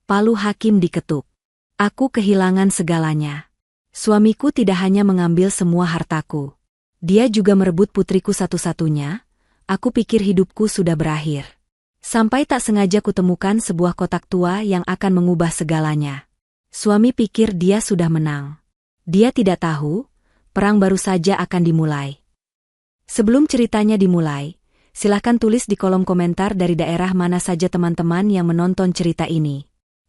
Palu hakim diketuk. Aku kehilangan segalanya. Suamiku tidak hanya mengambil semua hartaku. Dia juga merebut putriku satu-satunya. Aku pikir hidupku sudah berakhir. Sampai tak sengaja kutemukan sebuah kotak tua yang akan mengubah segalanya. Suami pikir dia sudah menang. Dia tidak tahu, perang baru saja akan dimulai. Sebelum ceritanya dimulai, silahkan tulis di kolom komentar dari daerah mana saja teman-teman yang menonton cerita ini.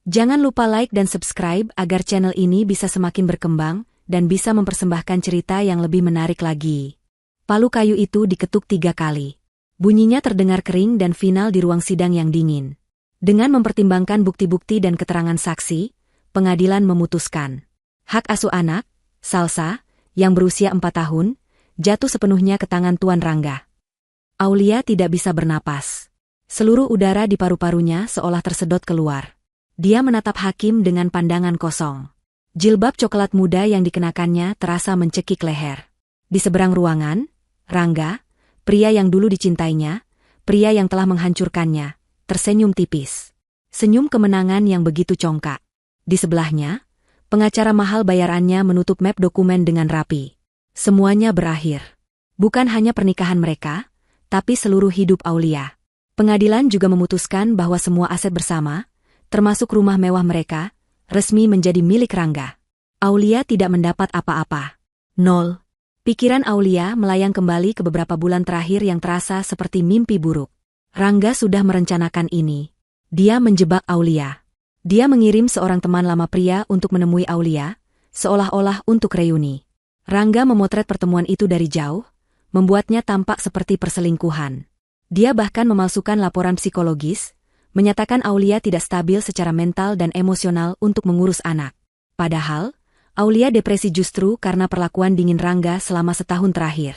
Jangan lupa like dan subscribe agar channel ini bisa semakin berkembang dan bisa mempersembahkan cerita yang lebih menarik lagi. Palu kayu itu diketuk 3 kali. Bunyinya terdengar kering dan final di ruang sidang yang dingin. Dengan mempertimbangkan bukti-bukti dan keterangan saksi, pengadilan memutuskan. Hak asuh anak, Salsa, yang berusia 4 tahun, jatuh sepenuhnya ke tangan Tuan Rangga. Aulia tidak bisa bernapas. Seluruh udara di paru-parunya seolah tersedot keluar. Dia menatap hakim dengan pandangan kosong. Jilbab coklat muda yang dikenakannya terasa mencekik leher. Di seberang ruangan, Rangga, pria yang dulu dicintainya, pria yang telah menghancurkannya, tersenyum tipis. Senyum kemenangan yang begitu congkak. Di sebelahnya, pengacara mahal bayarannya menutup map dokumen dengan rapi. Semuanya berakhir. Bukan hanya pernikahan mereka, tapi seluruh hidup Aulia. Pengadilan juga memutuskan bahwa semua aset bersama, termasuk rumah mewah mereka, resmi menjadi milik Rangga. Aulia tidak mendapat apa-apa. 0. Pikiran Aulia melayang kembali ke beberapa bulan terakhir yang terasa seperti mimpi buruk. Rangga sudah merencanakan ini. Dia menjebak Aulia. Dia mengirim seorang teman lama pria untuk menemui Aulia, seolah-olah untuk reuni. Rangga memotret pertemuan itu dari jauh, membuatnya tampak seperti perselingkuhan. Dia bahkan memalsukan laporan psikologis, menyatakan Aulia tidak stabil secara mental dan emosional untuk mengurus anak. Padahal, Aulia depresi justru karena perlakuan dingin Rangga selama setahun terakhir.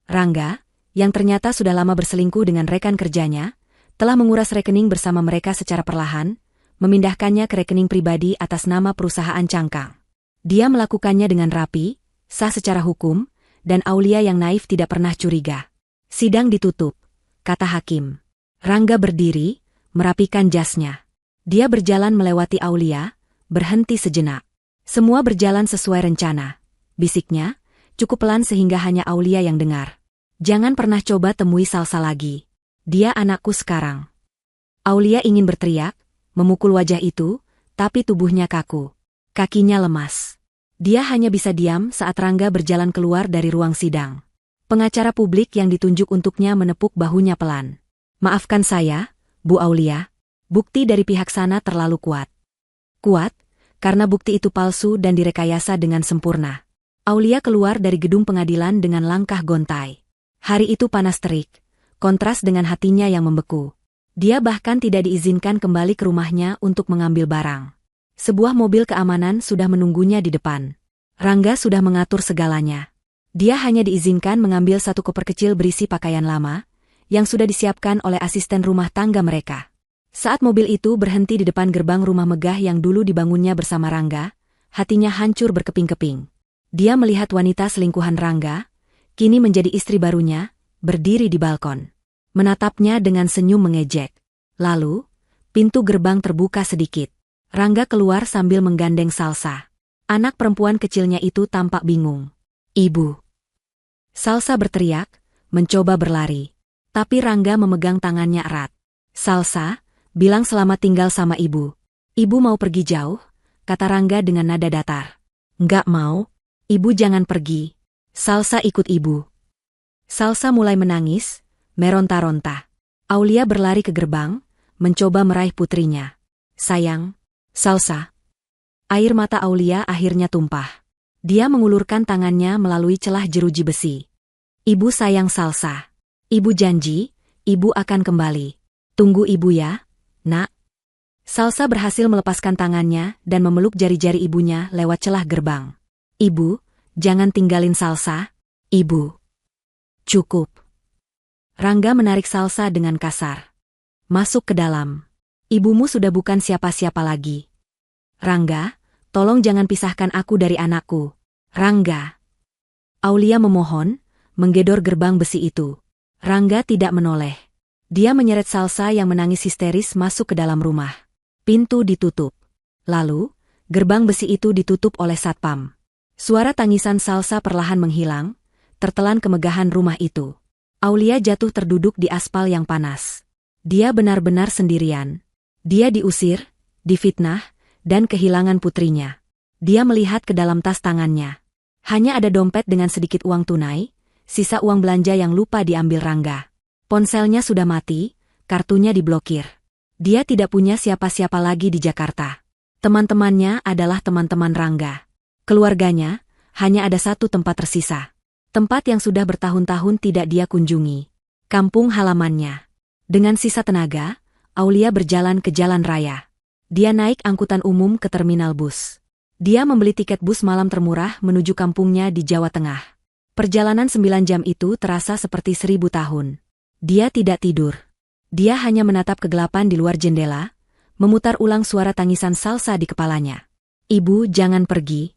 Rangga, yang ternyata sudah lama berselingkuh dengan rekan kerjanya, telah menguras rekening bersama mereka secara perlahan, memindahkannya ke rekening pribadi atas nama perusahaan cangkang. Dia melakukannya dengan rapi, sah secara hukum, dan Aulia yang naif tidak pernah curiga. Sidang ditutup, kata hakim. Rangga berdiri, merapikan jasnya. Dia berjalan melewati Aulia, berhenti sejenak. Semua berjalan sesuai rencana. Bisiknya, cukup pelan sehingga hanya Aulia yang dengar. Jangan pernah coba temui Salsa lagi. Dia anakku sekarang. Aulia ingin berteriak, memukul wajah itu, tapi tubuhnya kaku. Kakinya lemas. Dia hanya bisa diam saat Rangga berjalan keluar dari ruang sidang. Pengacara publik yang ditunjuk untuknya menepuk bahunya pelan. Maafkan saya, Bu Aulia. Bukti dari pihak sana terlalu kuat. Kuat? Karena bukti itu palsu dan direkayasa dengan sempurna. Aulia keluar dari gedung pengadilan dengan langkah gontai. Hari itu panas terik, kontras dengan hatinya yang membeku. Dia bahkan tidak diizinkan kembali ke rumahnya untuk mengambil barang. Sebuah mobil keamanan sudah menunggunya di depan. Rangga sudah mengatur segalanya. Dia hanya diizinkan mengambil satu koper kecil berisi pakaian lama, yang sudah disiapkan oleh asisten rumah tangga mereka. Saat mobil itu berhenti di depan gerbang rumah megah yang dulu dibangunnya bersama Rangga, hatinya hancur berkeping-keping. Dia melihat wanita selingkuhan Rangga, kini menjadi istri barunya, berdiri di balkon. Menatapnya dengan senyum mengejek. Lalu, pintu gerbang terbuka sedikit. Rangga keluar sambil menggandeng Salsa. Anak perempuan kecilnya itu tampak bingung. Ibu. Salsa berteriak, mencoba berlari. Tapi Rangga memegang tangannya erat. Salsa, bilang selamat tinggal sama ibu. Ibu mau pergi jauh, kata Rangga dengan nada datar. Enggak mau, ibu jangan pergi. Salsa ikut ibu. Salsa mulai menangis, meronta-ronta. Aulia berlari ke gerbang, mencoba meraih putrinya. Sayang, Salsa. Air mata Aulia akhirnya tumpah. Dia mengulurkan tangannya melalui celah jeruji besi. Ibu sayang Salsa. Ibu janji, ibu akan kembali. Tunggu ibu ya. Nak. Salsa berhasil melepaskan tangannya dan memeluk jari-jari ibunya lewat celah gerbang. Ibu, jangan tinggalin Salsa. Ibu. Cukup. Rangga menarik Salsa dengan kasar. Masuk ke dalam. Ibumu sudah bukan siapa-siapa lagi. Rangga, tolong jangan pisahkan aku dari anakku. Rangga. Aulia memohon, menggedor gerbang besi itu. Rangga tidak menoleh. Dia menyeret Salsa yang menangis histeris masuk ke dalam rumah. Pintu ditutup. Lalu, gerbang besi itu ditutup oleh satpam. Suara tangisan Salsa perlahan menghilang, tertelan kemegahan rumah itu. Aulia jatuh terduduk di aspal yang panas. Dia benar-benar sendirian. Dia diusir, difitnah, dan kehilangan putrinya. Dia melihat ke dalam tas tangannya. Hanya ada dompet dengan sedikit uang tunai, sisa uang belanja yang lupa diambil Rangga. Ponselnya sudah mati, kartunya diblokir. Dia tidak punya siapa-siapa lagi di Jakarta. Teman-temannya adalah teman-teman Rangga. Keluarganya, hanya ada satu tempat tersisa. Tempat yang sudah bertahun-tahun tidak dia kunjungi. Kampung halamannya. Dengan sisa tenaga, Aulia berjalan ke jalan raya. Dia naik angkutan umum ke terminal bus. Dia membeli tiket bus malam termurah menuju kampungnya di Jawa Tengah. Perjalanan 9 jam itu terasa seperti 1000 tahun. Dia tidak tidur. Dia hanya menatap kegelapan di luar jendela, memutar ulang suara tangisan Salsa di kepalanya. Ibu, jangan pergi.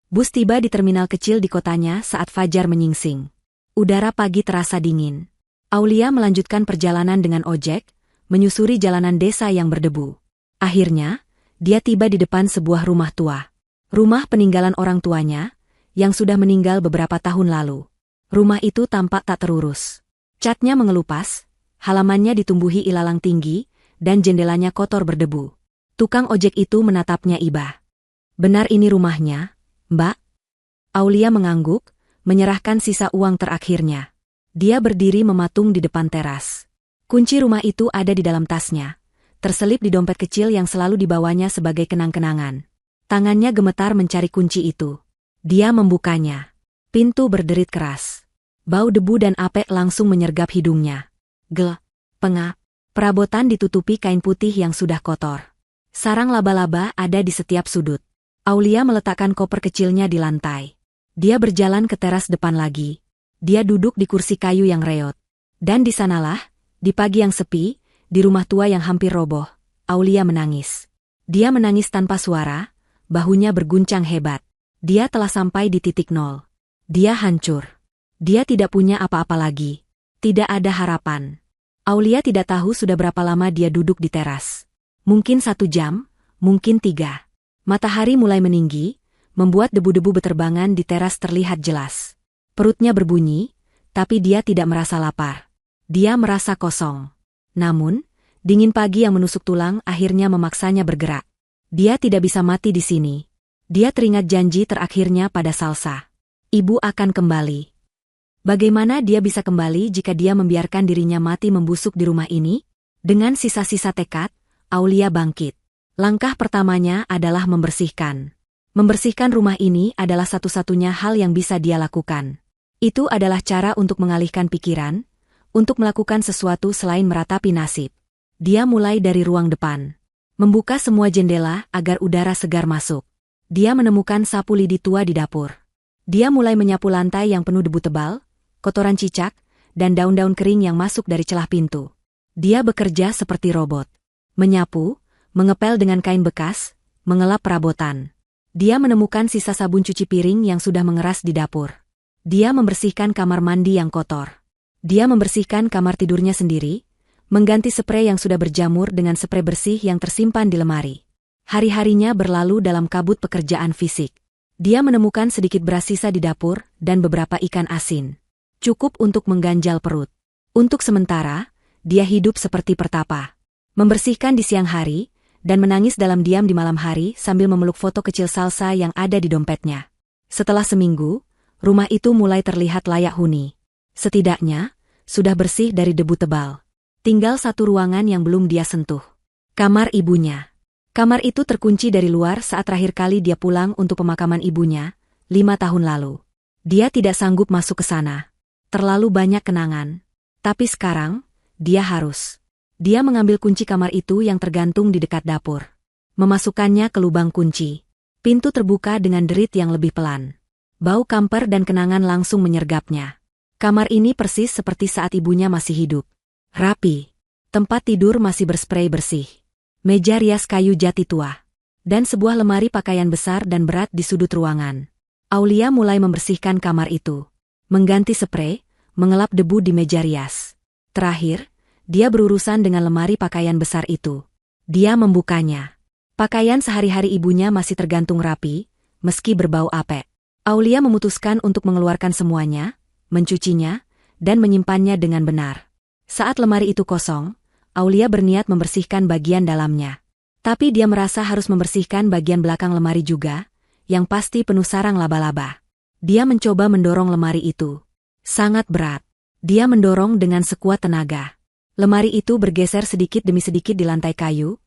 Bus tiba di terminal kecil di kotanya saat fajar menyingsing. Udara pagi terasa dingin. Aulia melanjutkan perjalanan dengan ojek, menyusuri jalanan desa yang berdebu. Akhirnya, dia tiba di depan sebuah rumah tua. Rumah peninggalan orang tuanya, yang sudah meninggal beberapa tahun lalu. Rumah itu tampak tak terurus. Catnya mengelupas, halamannya ditumbuhi ilalang tinggi, dan jendelanya kotor berdebu. Tukang ojek itu menatapnya iba. Benar ini rumahnya, Mbak? Aulia mengangguk, menyerahkan sisa uang terakhirnya. Dia berdiri mematung di depan teras. Kunci rumah itu ada di dalam tasnya, terselip di dompet kecil yang selalu dibawanya sebagai kenang-kenangan. Tangannya gemetar mencari kunci itu. Dia membukanya. Pintu berderit keras. Bau debu dan apek langsung menyergap hidungnya. Pengap. Perabotan ditutupi kain putih yang sudah kotor. Sarang laba-laba ada di setiap sudut. Aulia meletakkan koper kecilnya di lantai. Dia berjalan ke teras depan lagi. Dia duduk di kursi kayu yang reot. Dan di sanalah, di pagi yang sepi, di rumah tua yang hampir roboh, Aulia menangis. Dia menangis tanpa suara, bahunya berguncang hebat. Dia telah sampai di titik nol. Dia hancur. Dia tidak punya apa-apa lagi. Tidak ada harapan. Aulia tidak tahu sudah berapa lama dia duduk di teras. Mungkin 1 jam, mungkin 3. Matahari mulai meninggi, membuat debu-debu beterbangan di teras terlihat jelas. Perutnya berbunyi, tapi dia tidak merasa lapar. Dia merasa kosong. Namun, dingin pagi yang menusuk tulang akhirnya memaksanya bergerak. Dia tidak bisa mati di sini. Dia teringat janji terakhirnya pada Salsa. Ibu akan kembali. Bagaimana dia bisa kembali jika dia membiarkan dirinya mati membusuk di rumah ini? Dengan sisa-sisa tekad, Aulia bangkit. Langkah pertamanya adalah membersihkan. Membersihkan rumah ini adalah satu-satunya hal yang bisa dia lakukan. Itu adalah cara untuk mengalihkan pikiran, untuk melakukan sesuatu selain meratapi nasib. Dia mulai dari ruang depan. Membuka semua jendela agar udara segar masuk. Dia menemukan sapu lidi tua di dapur. Dia mulai menyapu lantai yang penuh debu tebal, kotoran cicak, dan daun-daun kering yang masuk dari celah pintu. Dia bekerja seperti robot. Menyapu, mengepel dengan kain bekas, mengelap perabotan. Dia menemukan sisa sabun cuci piring yang sudah mengeras di dapur. Dia membersihkan kamar mandi yang kotor. Dia membersihkan kamar tidurnya sendiri, mengganti sprei yang sudah berjamur dengan sprei bersih yang tersimpan di lemari. Hari-harinya berlalu dalam kabut pekerjaan fisik. Dia menemukan sedikit beras sisa di dapur dan beberapa ikan asin. Cukup untuk mengganjal perut. Untuk sementara, dia hidup seperti pertapa. Membersihkan di siang hari, dan menangis dalam diam di malam hari sambil memeluk foto kecil Salsa yang ada di dompetnya. Setelah seminggu, rumah itu mulai terlihat layak huni. Setidaknya, sudah bersih dari debu tebal. Tinggal satu ruangan yang belum dia sentuh. Kamar ibunya. Kamar itu terkunci dari luar saat terakhir kali dia pulang untuk pemakaman ibunya, 5 tahun lalu. Dia tidak sanggup masuk ke sana. Terlalu banyak kenangan. Tapi sekarang, dia harus. Dia mengambil kunci kamar itu yang tergantung di dekat dapur. Memasukkannya ke lubang kunci. Pintu terbuka dengan derit yang lebih pelan. Bau kamper dan kenangan langsung menyergapnya. Kamar ini persis seperti saat ibunya masih hidup. Rapi. Tempat tidur masih berspray bersih. Meja rias kayu jati tua. Dan sebuah lemari pakaian besar dan berat di sudut ruangan. Aulia mulai membersihkan kamar itu. Mengganti sprei, mengelap debu di meja rias. Terakhir, dia berurusan dengan lemari pakaian besar itu. Dia membukanya. Pakaian sehari-hari ibunya masih tergantung rapi, meski berbau apek. Aulia memutuskan untuk mengeluarkan semuanya, mencucinya, dan menyimpannya dengan benar. Saat lemari itu kosong, Aulia berniat membersihkan bagian dalamnya. Tapi dia merasa harus membersihkan bagian belakang lemari juga, yang pasti penuh sarang laba-laba. Dia mencoba mendorong lemari itu. Sangat berat. Dia mendorong dengan sekuat tenaga. Lemari itu bergeser sedikit demi sedikit di lantai kayu,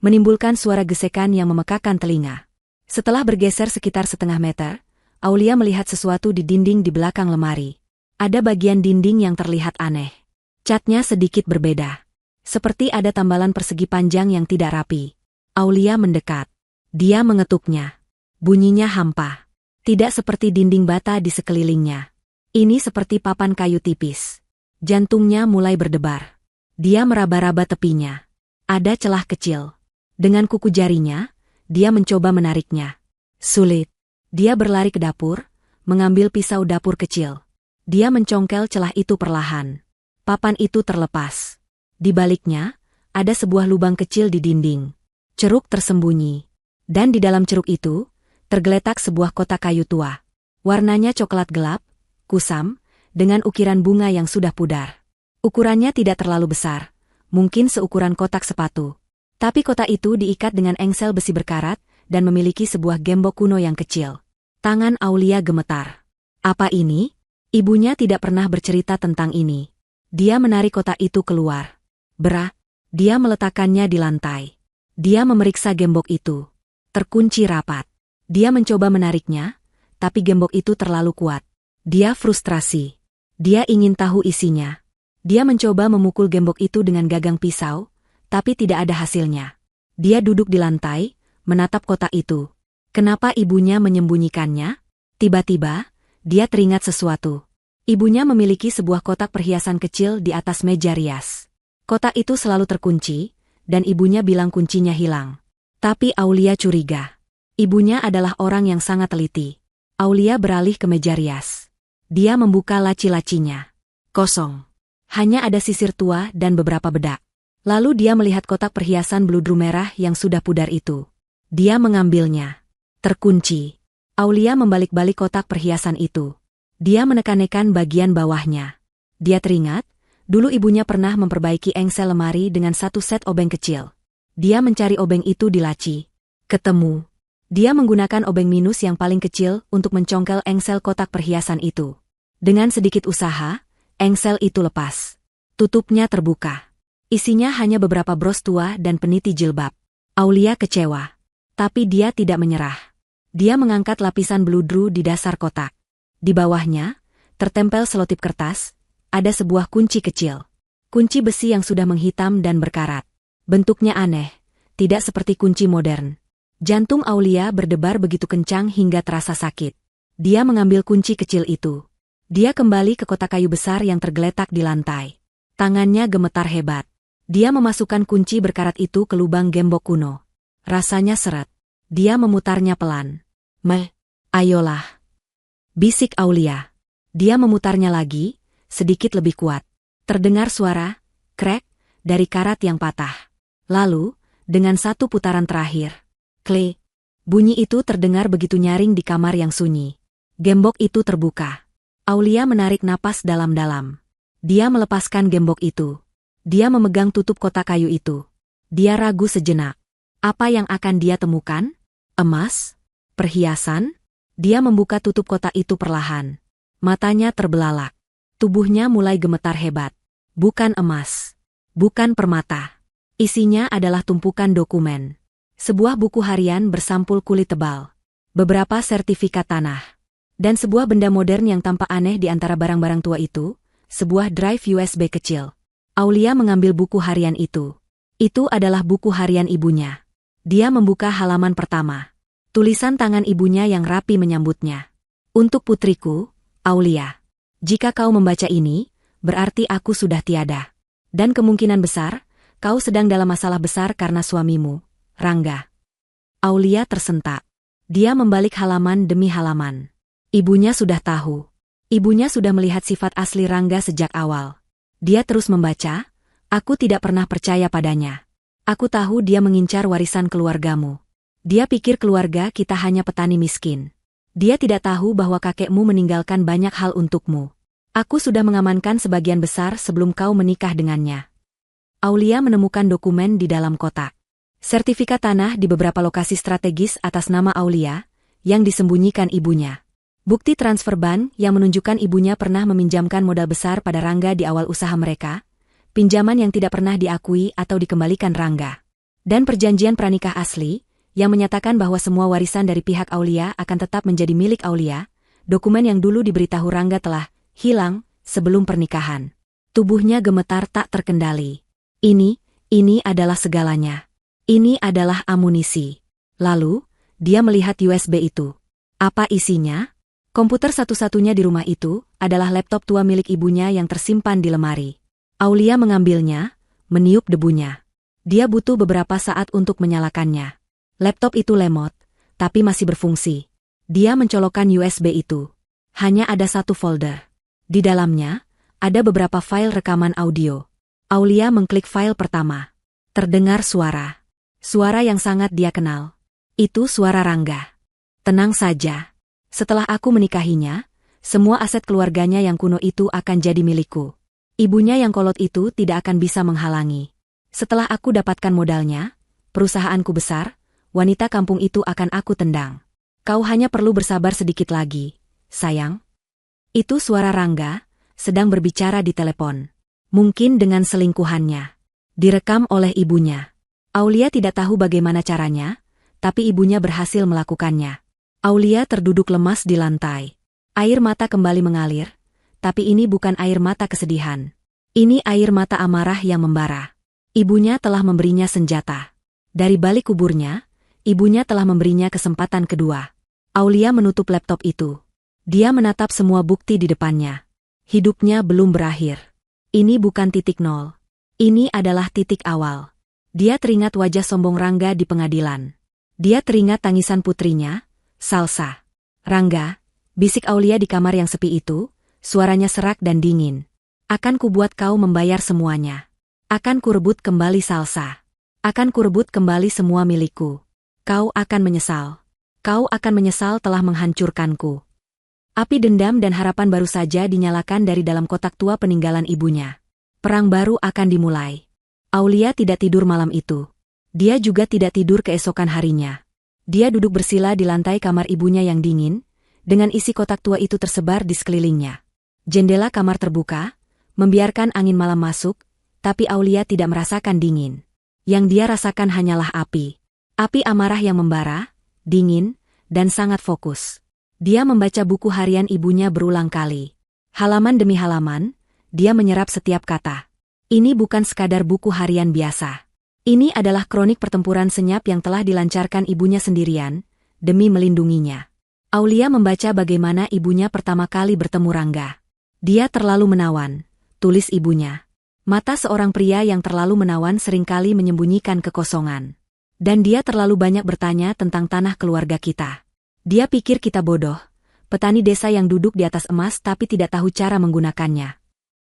menimbulkan suara gesekan yang memekakan telinga. Setelah bergeser sekitar setengah meter, Aulia melihat sesuatu di dinding di belakang lemari. Ada bagian dinding yang terlihat aneh. Catnya sedikit berbeda. Seperti ada tambalan persegi panjang yang tidak rapi. Aulia mendekat. Dia mengetuknya. Bunyinya hampa. Tidak seperti dinding bata di sekelilingnya. Ini seperti papan kayu tipis. Jantungnya mulai berdebar. Dia meraba-raba tepinya. Ada celah kecil. Dengan kuku jarinya, dia mencoba menariknya. Sulit. Dia berlari ke dapur, mengambil pisau dapur kecil. Dia mencongkel celah itu perlahan. Papan itu terlepas. Di baliknya, ada sebuah lubang kecil di dinding. Ceruk tersembunyi. Dan di dalam ceruk itu, tergeletak sebuah kotak kayu tua. Warnanya coklat gelap, kusam, dengan ukiran bunga yang sudah pudar. Ukurannya tidak terlalu besar, mungkin seukuran kotak sepatu. Tapi kotak itu diikat dengan engsel besi berkarat, dan memiliki sebuah gembok kuno yang kecil. Tangan Aulia gemetar. Apa ini? Ibunya tidak pernah bercerita tentang ini. Dia menarik kotak itu keluar. Berat. Dia meletakkannya di lantai. Dia memeriksa gembok itu. Terkunci rapat. Dia mencoba menariknya, tapi gembok itu terlalu kuat. Dia frustrasi. Dia ingin tahu isinya. Dia mencoba memukul gembok itu dengan gagang pisau, tapi tidak ada hasilnya. Dia duduk di lantai, menatap kotak itu. Kenapa ibunya menyembunyikannya? Tiba-tiba, dia teringat sesuatu. Ibunya memiliki sebuah kotak perhiasan kecil di atas meja rias. Kotak itu selalu terkunci, dan ibunya bilang kuncinya hilang. Tapi Aulia curiga. Ibunya adalah orang yang sangat teliti. Aulia beralih ke meja rias. Dia membuka laci-lacinya. Kosong. Hanya ada sisir tua dan beberapa bedak. Lalu dia melihat kotak perhiasan beludru merah yang sudah pudar itu. Dia mengambilnya. Terkunci. Aulia membalik-balik kotak perhiasan itu. Dia menekan-nekan bagian bawahnya. Dia teringat, dulu ibunya pernah memperbaiki engsel lemari dengan satu set obeng kecil. Dia mencari obeng itu di laci. Ketemu. Dia menggunakan obeng minus yang paling kecil untuk mencongkel engsel kotak perhiasan itu. Dengan sedikit usaha, engsel itu lepas. Tutupnya terbuka. Isinya hanya beberapa bros tua dan peniti jilbab. Aulia kecewa. Tapi dia tidak menyerah. Dia mengangkat lapisan beludru di dasar kotak. Di bawahnya, tertempel selotip kertas, ada sebuah kunci kecil. Kunci besi yang sudah menghitam dan berkarat. Bentuknya aneh, tidak seperti kunci modern. Jantung Aulia berdebar begitu kencang hingga terasa sakit. Dia mengambil kunci kecil itu. Dia kembali ke kotak kayu besar yang tergeletak di lantai. Tangannya gemetar hebat. Dia memasukkan kunci berkarat itu ke lubang gembok kuno. Rasanya seret. Dia memutarnya pelan. Ayolah. Bisik Aulia. Dia memutarnya lagi, sedikit lebih kuat. Terdengar suara, krek, dari karat yang patah. Lalu, dengan satu putaran terakhir, klik. Bunyi itu terdengar begitu nyaring di kamar yang sunyi. Gembok itu terbuka. Aulia menarik napas dalam-dalam. Dia melepaskan gembok itu. Dia memegang tutup kotak kayu itu. Dia ragu sejenak. Apa yang akan dia temukan? Emas? Perhiasan? Dia membuka tutup kotak itu perlahan. Matanya terbelalak. Tubuhnya mulai gemetar hebat. Bukan emas. Bukan permata. Isinya adalah tumpukan dokumen. Sebuah buku harian bersampul kulit tebal. Beberapa sertifikat tanah. Dan sebuah benda modern yang tampak aneh di antara barang-barang tua itu, sebuah drive USB kecil. Aulia mengambil buku harian itu. Itu adalah buku harian ibunya. Dia membuka halaman pertama. Tulisan tangan ibunya yang rapi menyambutnya. Untuk putriku, Aulia. Jika kau membaca ini, berarti aku sudah tiada. Dan kemungkinan besar, kau sedang dalam masalah besar karena suamimu, Rangga. Aulia tersentak. Dia membalik halaman demi halaman. Ibunya sudah tahu. Ibunya sudah melihat sifat asli Rangga sejak awal. Dia terus membaca, aku tidak pernah percaya padanya. Aku tahu dia mengincar warisan keluargamu. Dia pikir keluarga kita hanya petani miskin. Dia tidak tahu bahwa kakekmu meninggalkan banyak hal untukmu. Aku sudah mengamankan sebagian besar sebelum kau menikah dengannya. Aulia menemukan dokumen di dalam kotak. Sertifikat tanah di beberapa lokasi strategis atas nama Aulia, yang disembunyikan ibunya. Bukti transfer bank yang menunjukkan ibunya pernah meminjamkan modal besar pada Rangga di awal usaha mereka, pinjaman yang tidak pernah diakui atau dikembalikan Rangga. Dan perjanjian pranikah asli, yang menyatakan bahwa semua warisan dari pihak Aulia akan tetap menjadi milik Aulia, dokumen yang dulu diberitahu Rangga telah hilang sebelum pernikahan. Tubuhnya gemetar tak terkendali. Ini adalah segalanya. Ini adalah amunisi. Lalu, dia melihat USB itu. Apa isinya? Komputer satu-satunya di rumah itu adalah laptop tua milik ibunya yang tersimpan di lemari. Aulia mengambilnya, meniup debunya. Dia butuh beberapa saat untuk menyalakannya. Laptop itu lemot, tapi masih berfungsi. Dia mencolokkan USB itu. Hanya ada satu folder. Di dalamnya, ada beberapa file rekaman audio. Aulia mengklik file pertama. Terdengar suara. Suara yang sangat dia kenal. Itu suara Rangga. Tenang saja. Setelah aku menikahinya, semua aset keluarganya yang kuno itu akan jadi milikku. Ibunya yang kolot itu tidak akan bisa menghalangi. Setelah aku dapatkan modalnya, perusahaanku besar, wanita kampung itu akan aku tendang. Kau hanya perlu bersabar sedikit lagi, sayang. Itu suara Rangga, sedang berbicara di telepon. Mungkin dengan selingkuhannya. Direkam oleh ibunya. Aulia tidak tahu bagaimana caranya, tapi ibunya berhasil melakukannya. Aulia terduduk lemas di lantai. Air mata kembali mengalir, tapi ini bukan air mata kesedihan. Ini air mata amarah yang membara. Ibunya telah memberinya senjata. Dari balik kuburnya, ibunya telah memberinya kesempatan kedua. Aulia menutup laptop itu. Dia menatap semua bukti di depannya. Hidupnya belum berakhir. Ini bukan titik nol. Ini adalah titik awal. Dia teringat wajah sombong Rangga di pengadilan. Dia teringat tangisan putrinya, Salsa. Rangga, bisik Aulia di kamar yang sepi itu, suaranya serak dan dingin. Akan kubuat kau membayar semuanya. Akan kurebut kembali Salsa. Akan kurebut kembali semua milikku. Kau akan menyesal. Kau akan menyesal telah menghancurkanku. Api dendam dan harapan baru saja dinyalakan dari dalam kotak tua peninggalan ibunya. Perang baru akan dimulai. Aulia tidak tidur malam itu. Dia juga tidak tidur keesokan harinya. Dia duduk bersila di lantai kamar ibunya yang dingin, dengan isi kotak tua itu tersebar di sekelilingnya. Jendela kamar terbuka, membiarkan angin malam masuk, tapi Aulia tidak merasakan dingin. Yang dia rasakan hanyalah api. Api amarah yang membara, dingin, dan sangat fokus. Dia membaca buku harian ibunya berulang kali. Halaman demi halaman, dia menyerap setiap kata. Ini bukan sekadar buku harian biasa. Ini adalah kronik pertempuran senyap yang telah dilancarkan ibunya sendirian, demi melindunginya. Aulia membaca bagaimana ibunya pertama kali bertemu Rangga. Dia terlalu menawan, tulis ibunya. Mata seorang pria yang terlalu menawan seringkali menyembunyikan kekosongan. Dan dia terlalu banyak bertanya tentang tanah keluarga kita. Dia pikir kita bodoh, petani desa yang duduk di atas emas tapi tidak tahu cara menggunakannya.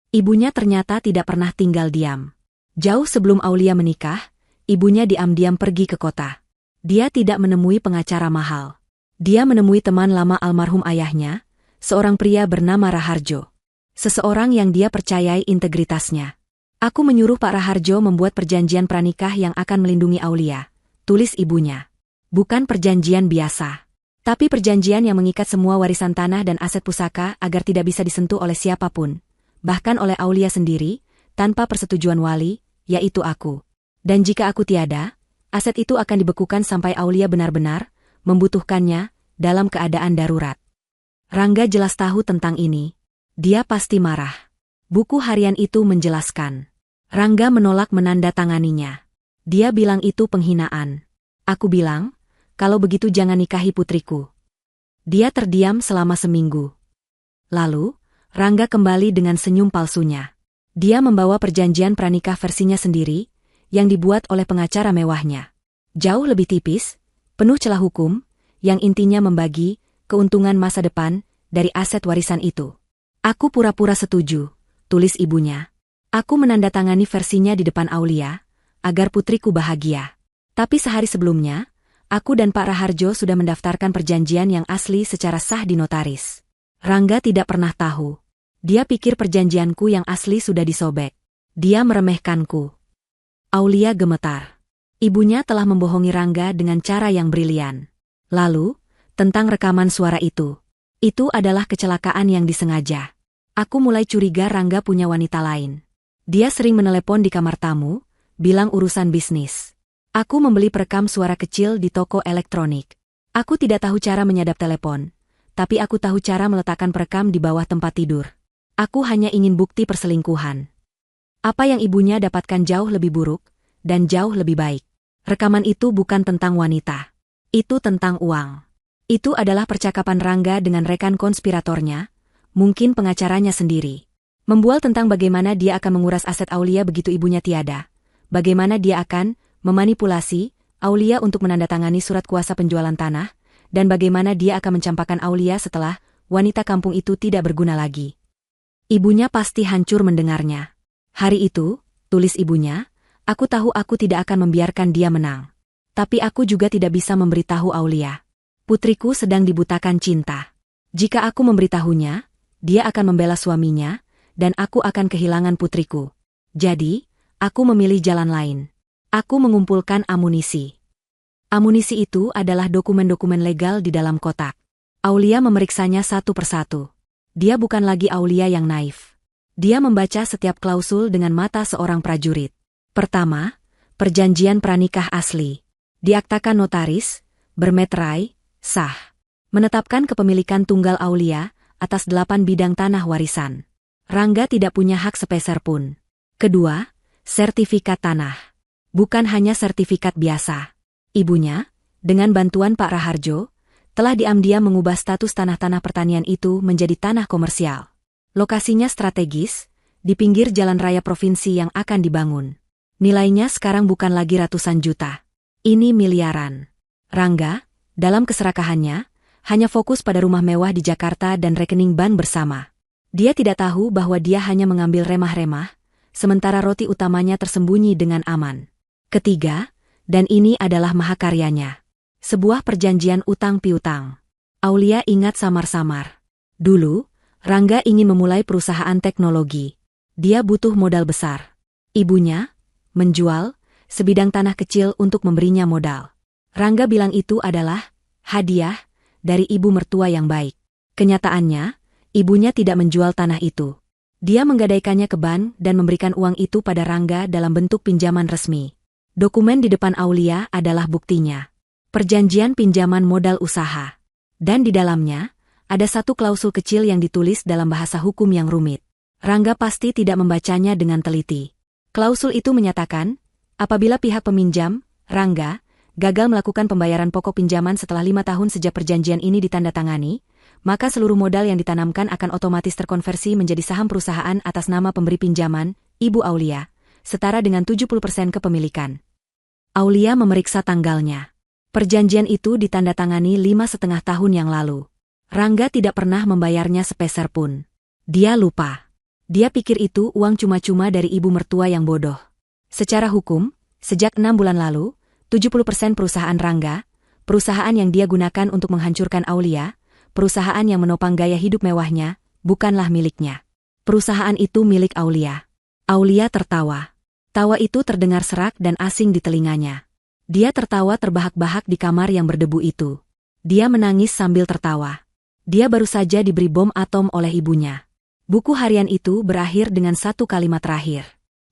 Ibunya ternyata tidak pernah tinggal diam. Jauh sebelum Aulia menikah, ibunya diam-diam pergi ke kota. Dia tidak menemui pengacara mahal. Dia menemui teman lama almarhum ayahnya, seorang pria bernama Raharjo. Seseorang yang dia percayai integritasnya. Aku menyuruh Pak Raharjo membuat perjanjian pranikah yang akan melindungi Aulia, tulis ibunya. Bukan perjanjian biasa, tapi perjanjian yang mengikat semua warisan tanah dan aset pusaka agar tidak bisa disentuh oleh siapapun, bahkan oleh Aulia sendiri, tanpa persetujuan wali, yaitu aku. Dan jika aku tiada, aset itu akan dibekukan sampai Aulia benar-benar membutuhkannya dalam keadaan darurat. Rangga jelas tahu tentang ini. Dia pasti marah. Buku harian itu menjelaskan. Rangga menolak menandatanganinya. Dia bilang itu penghinaan. Aku bilang, kalau begitu jangan nikahi putriku. Dia terdiam selama seminggu. Lalu, Rangga kembali dengan senyum palsunya. Dia membawa perjanjian pranikah versinya sendiri, yang dibuat oleh pengacara mewahnya. Jauh lebih tipis, penuh celah hukum, yang intinya membagi keuntungan masa depan dari aset warisan itu. Aku pura-pura setuju, tulis ibunya. Aku menandatangani versinya di depan Aulia, agar putriku bahagia. Tapi sehari sebelumnya, Aku dan Pak Raharjo sudah mendaftarkan perjanjian yang asli secara sah di notaris. Rangga tidak pernah tahu. Dia pikir perjanjianku yang asli sudah disobek. Dia meremehkanku. Aulia gemetar. Ibunya telah membohongi Rangga dengan cara yang brilian. Lalu, tentang rekaman suara itu. Itu adalah kecelakaan yang disengaja. Aku mulai curiga Rangga punya wanita lain. Dia sering menelepon di kamar tamu, bilang urusan bisnis. Aku membeli perekam suara kecil di toko elektronik. Aku tidak tahu cara menyadap telepon, tapi aku tahu cara meletakkan perekam di bawah tempat tidur. Aku hanya ingin bukti perselingkuhan. Apa yang ibunya dapatkan jauh lebih buruk, dan jauh lebih baik. Rekaman itu bukan tentang wanita. Itu tentang uang. Itu adalah percakapan Rangga dengan rekan konspiratornya, mungkin pengacaranya sendiri. Membual tentang bagaimana dia akan menguras aset Aulia begitu ibunya tiada. Bagaimana dia akan memanipulasi Aulia untuk menandatangani surat kuasa penjualan tanah, dan bagaimana dia akan mencampakkan Aulia setelah wanita kampung itu tidak berguna lagi. Ibunya pasti hancur mendengarnya. Hari itu, tulis ibunya, aku tahu aku tidak akan membiarkan dia menang. Tapi aku juga tidak bisa memberitahu Aulia. Putriku sedang dibutakan cinta. Jika aku memberitahunya, dia akan membela suaminya, dan aku akan kehilangan putriku. Jadi, aku memilih jalan lain. Aku mengumpulkan amunisi. Amunisi itu adalah dokumen-dokumen legal di dalam kotak. Aulia memeriksanya satu persatu. Dia bukan lagi Aulia yang naif. Dia membaca setiap klausul dengan mata seorang prajurit. Pertama, perjanjian pranikah asli. Diaktakan notaris, bermeterai, sah. Menetapkan kepemilikan tunggal Aulia atas 8 bidang tanah warisan. Rangga tidak punya hak sepeser pun. Kedua, sertifikat tanah. Bukan hanya sertifikat biasa. Ibunya, dengan bantuan Pak Raharjo, telah diam-diam mengubah status tanah-tanah pertanian itu menjadi tanah komersial. Lokasinya strategis, di pinggir jalan raya provinsi yang akan dibangun. Nilainya sekarang bukan lagi ratusan juta. Ini miliaran. Rangga, dalam keserakahannya, hanya fokus pada rumah mewah di Jakarta dan rekening bank bersama. Dia tidak tahu bahwa dia hanya mengambil remah-remah, sementara roti utamanya tersembunyi dengan aman. Ketiga, dan ini adalah mahakaryanya. Sebuah perjanjian utang piutang. Aulia ingat samar-samar. Dulu, Rangga ingin memulai perusahaan teknologi. Dia butuh modal besar. Ibunya menjual sebidang tanah kecil untuk memberinya modal. Rangga bilang itu adalah hadiah dari ibu mertua yang baik. Kenyataannya, ibunya tidak menjual tanah itu. Dia menggadaikannya ke bank dan memberikan uang itu pada Rangga dalam bentuk pinjaman resmi. Dokumen di depan Aulia adalah buktinya. Perjanjian pinjaman modal usaha. Dan di dalamnya, ada satu klausul kecil yang ditulis dalam bahasa hukum yang rumit. Rangga pasti tidak membacanya dengan teliti. Klausul itu menyatakan, apabila pihak peminjam, Rangga, gagal melakukan pembayaran pokok pinjaman setelah 5 tahun sejak perjanjian ini ditandatangani, maka seluruh modal yang ditanamkan akan otomatis terkonversi menjadi saham perusahaan atas nama pemberi pinjaman, Ibu Aulia, setara dengan 70% kepemilikan. Aulia memeriksa tanggalnya. Perjanjian itu ditandatangani 5,5 tahun yang lalu. Rangga tidak pernah membayarnya sepeser pun. Dia lupa. Dia pikir itu uang cuma-cuma dari ibu mertua yang bodoh. Secara hukum, sejak 6 bulan lalu, 70% perusahaan Rangga, perusahaan yang dia gunakan untuk menghancurkan Aulia, perusahaan yang menopang gaya hidup mewahnya, bukanlah miliknya. Perusahaan itu milik Aulia. Aulia tertawa. Tawa itu terdengar serak dan asing di telinganya. Dia tertawa terbahak-bahak di kamar yang berdebu itu. Dia menangis sambil tertawa. Dia baru saja diberi bom atom oleh ibunya. Buku harian itu berakhir dengan satu kalimat terakhir.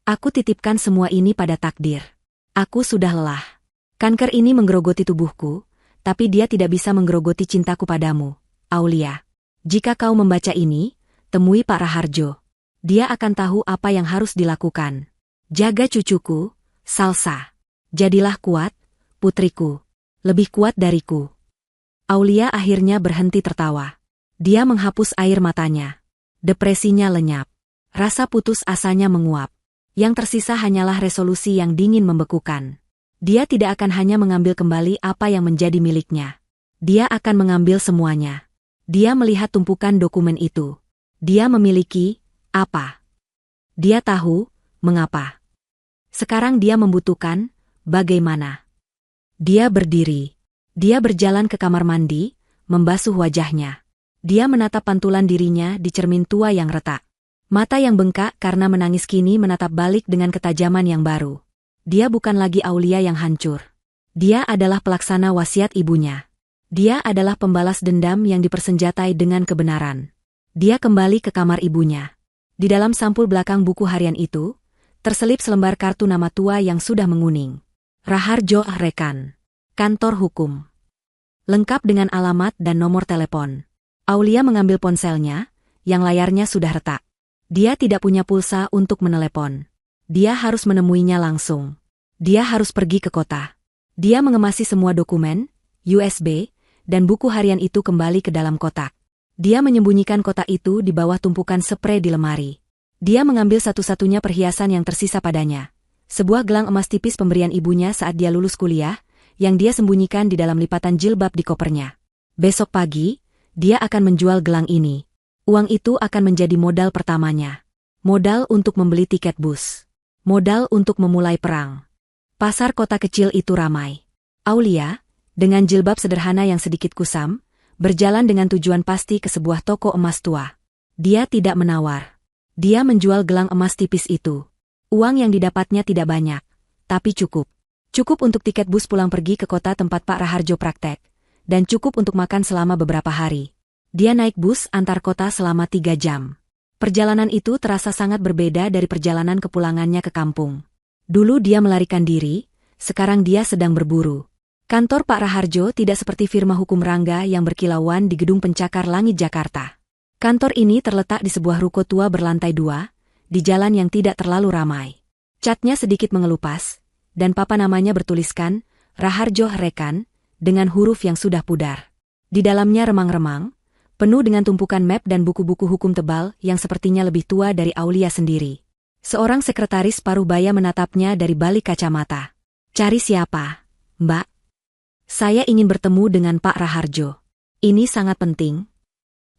Aku titipkan semua ini pada takdir. Aku sudah lelah. Kanker ini menggerogoti tubuhku, tapi dia tidak bisa menggerogoti cintaku padamu, Aulia. Jika kau membaca ini, temui Pak Raharjo. Dia akan tahu apa yang harus dilakukan. Jaga cucuku, Salsa. Jadilah kuat, putriku. Lebih kuat dariku. Aulia akhirnya berhenti tertawa. Dia menghapus air matanya. Depresinya lenyap. Rasa putus asanya menguap. Yang tersisa hanyalah resolusi yang dingin membekukan. Dia tidak akan hanya mengambil kembali apa yang menjadi miliknya. Dia akan mengambil semuanya. Dia melihat tumpukan dokumen itu. Dia memiliki apa? Dia tahu mengapa. Sekarang dia membutuhkan bagaimana. Dia berdiri. Dia berjalan ke kamar mandi, membasuh wajahnya. Dia menatap pantulan dirinya di cermin tua yang retak. Mata yang bengkak karena menangis kini menatap balik dengan ketajaman yang baru. Dia bukan lagi Aulia yang hancur. Dia adalah pelaksana wasiat ibunya. Dia adalah pembalas dendam yang dipersenjatai dengan kebenaran. Dia kembali ke kamar ibunya. Di dalam sampul belakang buku harian itu, terselip selembar kartu nama tua yang sudah menguning. Raharjo Rekan. Kantor Hukum. Lengkap dengan alamat dan nomor telepon. Aulia mengambil ponselnya, yang layarnya sudah retak. Dia tidak punya pulsa untuk menelepon. Dia harus menemuinya langsung. Dia harus pergi ke kota. Dia mengemasi semua dokumen, USB, dan buku harian itu kembali ke dalam kotak. Dia menyembunyikan kotak itu di bawah tumpukan sprei di lemari. Dia mengambil satu-satunya perhiasan yang tersisa padanya. Sebuah gelang emas tipis pemberian ibunya saat dia lulus kuliah, yang dia sembunyikan di dalam lipatan jilbab di kopernya. Besok pagi, dia akan menjual gelang ini. Uang itu akan menjadi modal pertamanya. Modal untuk membeli tiket bus. Modal untuk memulai perang. Pasar kota kecil itu ramai. Aulia, dengan jilbab sederhana yang sedikit kusam, berjalan dengan tujuan pasti ke sebuah toko emas tua. Dia tidak menawar. Dia menjual gelang emas tipis itu. Uang yang didapatnya tidak banyak, tapi cukup. Cukup untuk tiket bus pulang pergi ke kota tempat Pak Raharjo praktek, dan cukup untuk makan selama beberapa hari. Dia naik bus antar kota selama 3 jam. Perjalanan itu terasa sangat berbeda dari perjalanan kepulangannya ke kampung. Dulu dia melarikan diri, sekarang dia sedang berburu. Kantor Pak Raharjo tidak seperti firma hukum Rangga yang berkilauan di gedung pencakar langit Jakarta. Kantor ini terletak di sebuah ruko tua berlantai 2, di jalan yang tidak terlalu ramai. Catnya sedikit mengelupas, dan papan namanya bertuliskan, Raharjo Rekan, dengan huruf yang sudah pudar. Di dalamnya remang-remang, penuh dengan tumpukan map dan buku-buku hukum tebal yang sepertinya lebih tua dari Aulia sendiri. Seorang sekretaris paruh baya menatapnya dari balik kacamata. Cari siapa, Mbak? Saya ingin bertemu dengan Pak Raharjo. Ini sangat penting.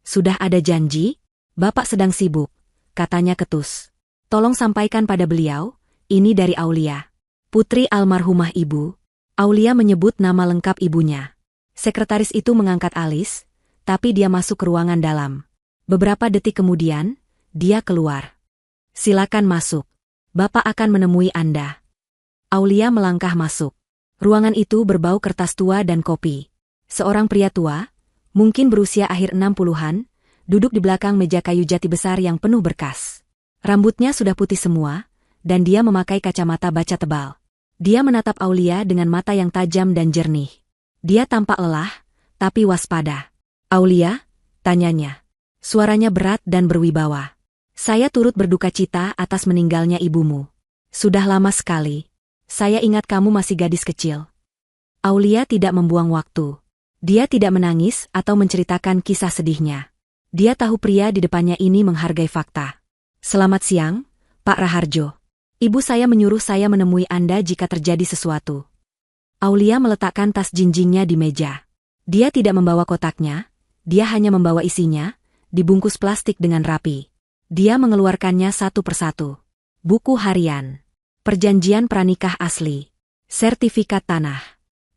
Sudah ada janji? Bapak sedang sibuk, katanya ketus. Tolong sampaikan pada beliau, ini dari Aulia. Putri almarhumah ibu. Aulia menyebut nama lengkap ibunya. Sekretaris itu mengangkat alis, tapi dia masuk ke ruangan dalam. Beberapa detik kemudian, dia keluar. Silakan masuk. Bapak akan menemui Anda. Aulia melangkah masuk. Ruangan itu berbau kertas tua dan kopi. Seorang pria tua, mungkin berusia akhir 60-an, duduk di belakang meja kayu jati besar yang penuh berkas. Rambutnya sudah putih semua, dan dia memakai kacamata baca tebal. Dia menatap Aulia dengan mata yang tajam dan jernih. Dia tampak lelah, tapi waspada. Aulia, tanyanya. Suaranya berat dan berwibawa. Saya turut berduka cita atas meninggalnya ibumu. Sudah lama sekali. Saya ingat kamu masih gadis kecil. Aulia tidak membuang waktu. Dia tidak menangis atau menceritakan kisah sedihnya. Dia tahu pria di depannya ini menghargai fakta. Selamat siang, Pak Raharjo. Ibu saya menyuruh saya menemui Anda jika terjadi sesuatu. Aulia meletakkan tas jinjingnya di meja. Dia tidak membawa kotaknya, dia hanya membawa isinya, dibungkus plastik dengan rapi. Dia mengeluarkannya satu persatu. Buku harian. Perjanjian pranikah asli. Sertifikat tanah.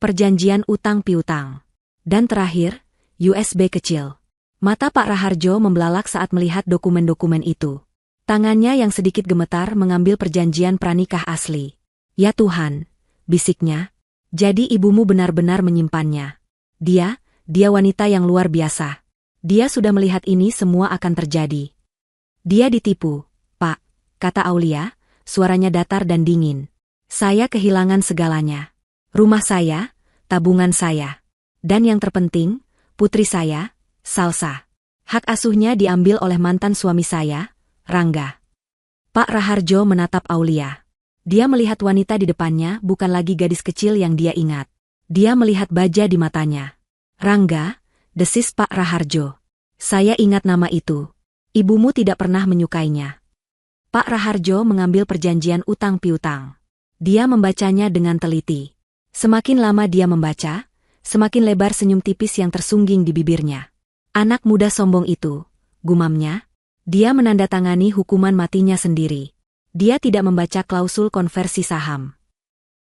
Perjanjian utang piutang. Dan terakhir, USB kecil. Mata Pak Raharjo membelalak saat melihat dokumen-dokumen itu. Tangannya yang sedikit gemetar mengambil perjanjian pranikah asli. Ya Tuhan, bisiknya. Jadi ibumu benar-benar menyimpannya. Dia wanita yang luar biasa. Dia sudah melihat ini semua akan terjadi. Dia ditipu, Pak, kata Aulia, suaranya datar dan dingin. Saya kehilangan segalanya. Rumah saya, tabungan saya. Dan yang terpenting, putri saya, Salsa. Hak asuhnya diambil oleh mantan suami saya, Rangga. Pak Raharjo menatap Aulia. Dia melihat wanita di depannya bukan lagi gadis kecil yang dia ingat. Dia melihat baja di matanya. Rangga, desis Pak Raharjo. Saya ingat nama itu. Ibumu tidak pernah menyukainya. Pak Raharjo mengambil perjanjian utang piutang. Dia membacanya dengan teliti. Semakin lama dia membaca, semakin lebar senyum tipis yang tersungging di bibirnya. Anak muda sombong itu, gumamnya. Dia menandatangani hukuman matinya sendiri. Dia tidak membaca klausul konversi saham.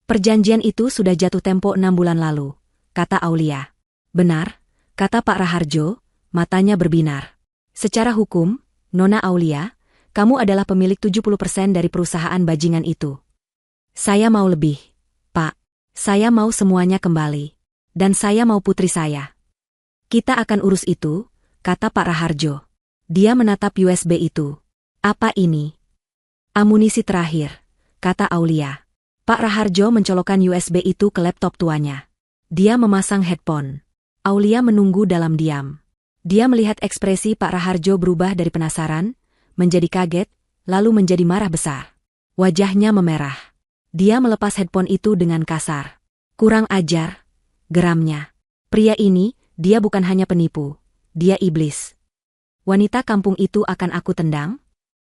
Perjanjian itu sudah jatuh tempo 6 bulan lalu, kata Aulia. Benar, kata Pak Raharjo, matanya berbinar. Secara hukum, Nona Aulia, kamu adalah pemilik 70% dari perusahaan bajingan itu. Saya mau lebih, Pak. Saya mau semuanya kembali. Dan saya mau putri saya. Kita akan urus itu, kata Pak Raharjo. Dia menatap USB itu. Apa ini? Amunisi terakhir, kata Aulia. Pak Raharjo mencolokkan USB itu ke laptop tuanya. Dia memasang headphone. Aulia menunggu dalam diam. Dia melihat ekspresi Pak Raharjo berubah dari penasaran, menjadi kaget, lalu menjadi marah besar. Wajahnya memerah. Dia melepas headphone itu dengan kasar. Kurang ajar, geramnya. Pria ini, dia bukan hanya penipu. Dia iblis. Wanita kampung itu akan aku tendang?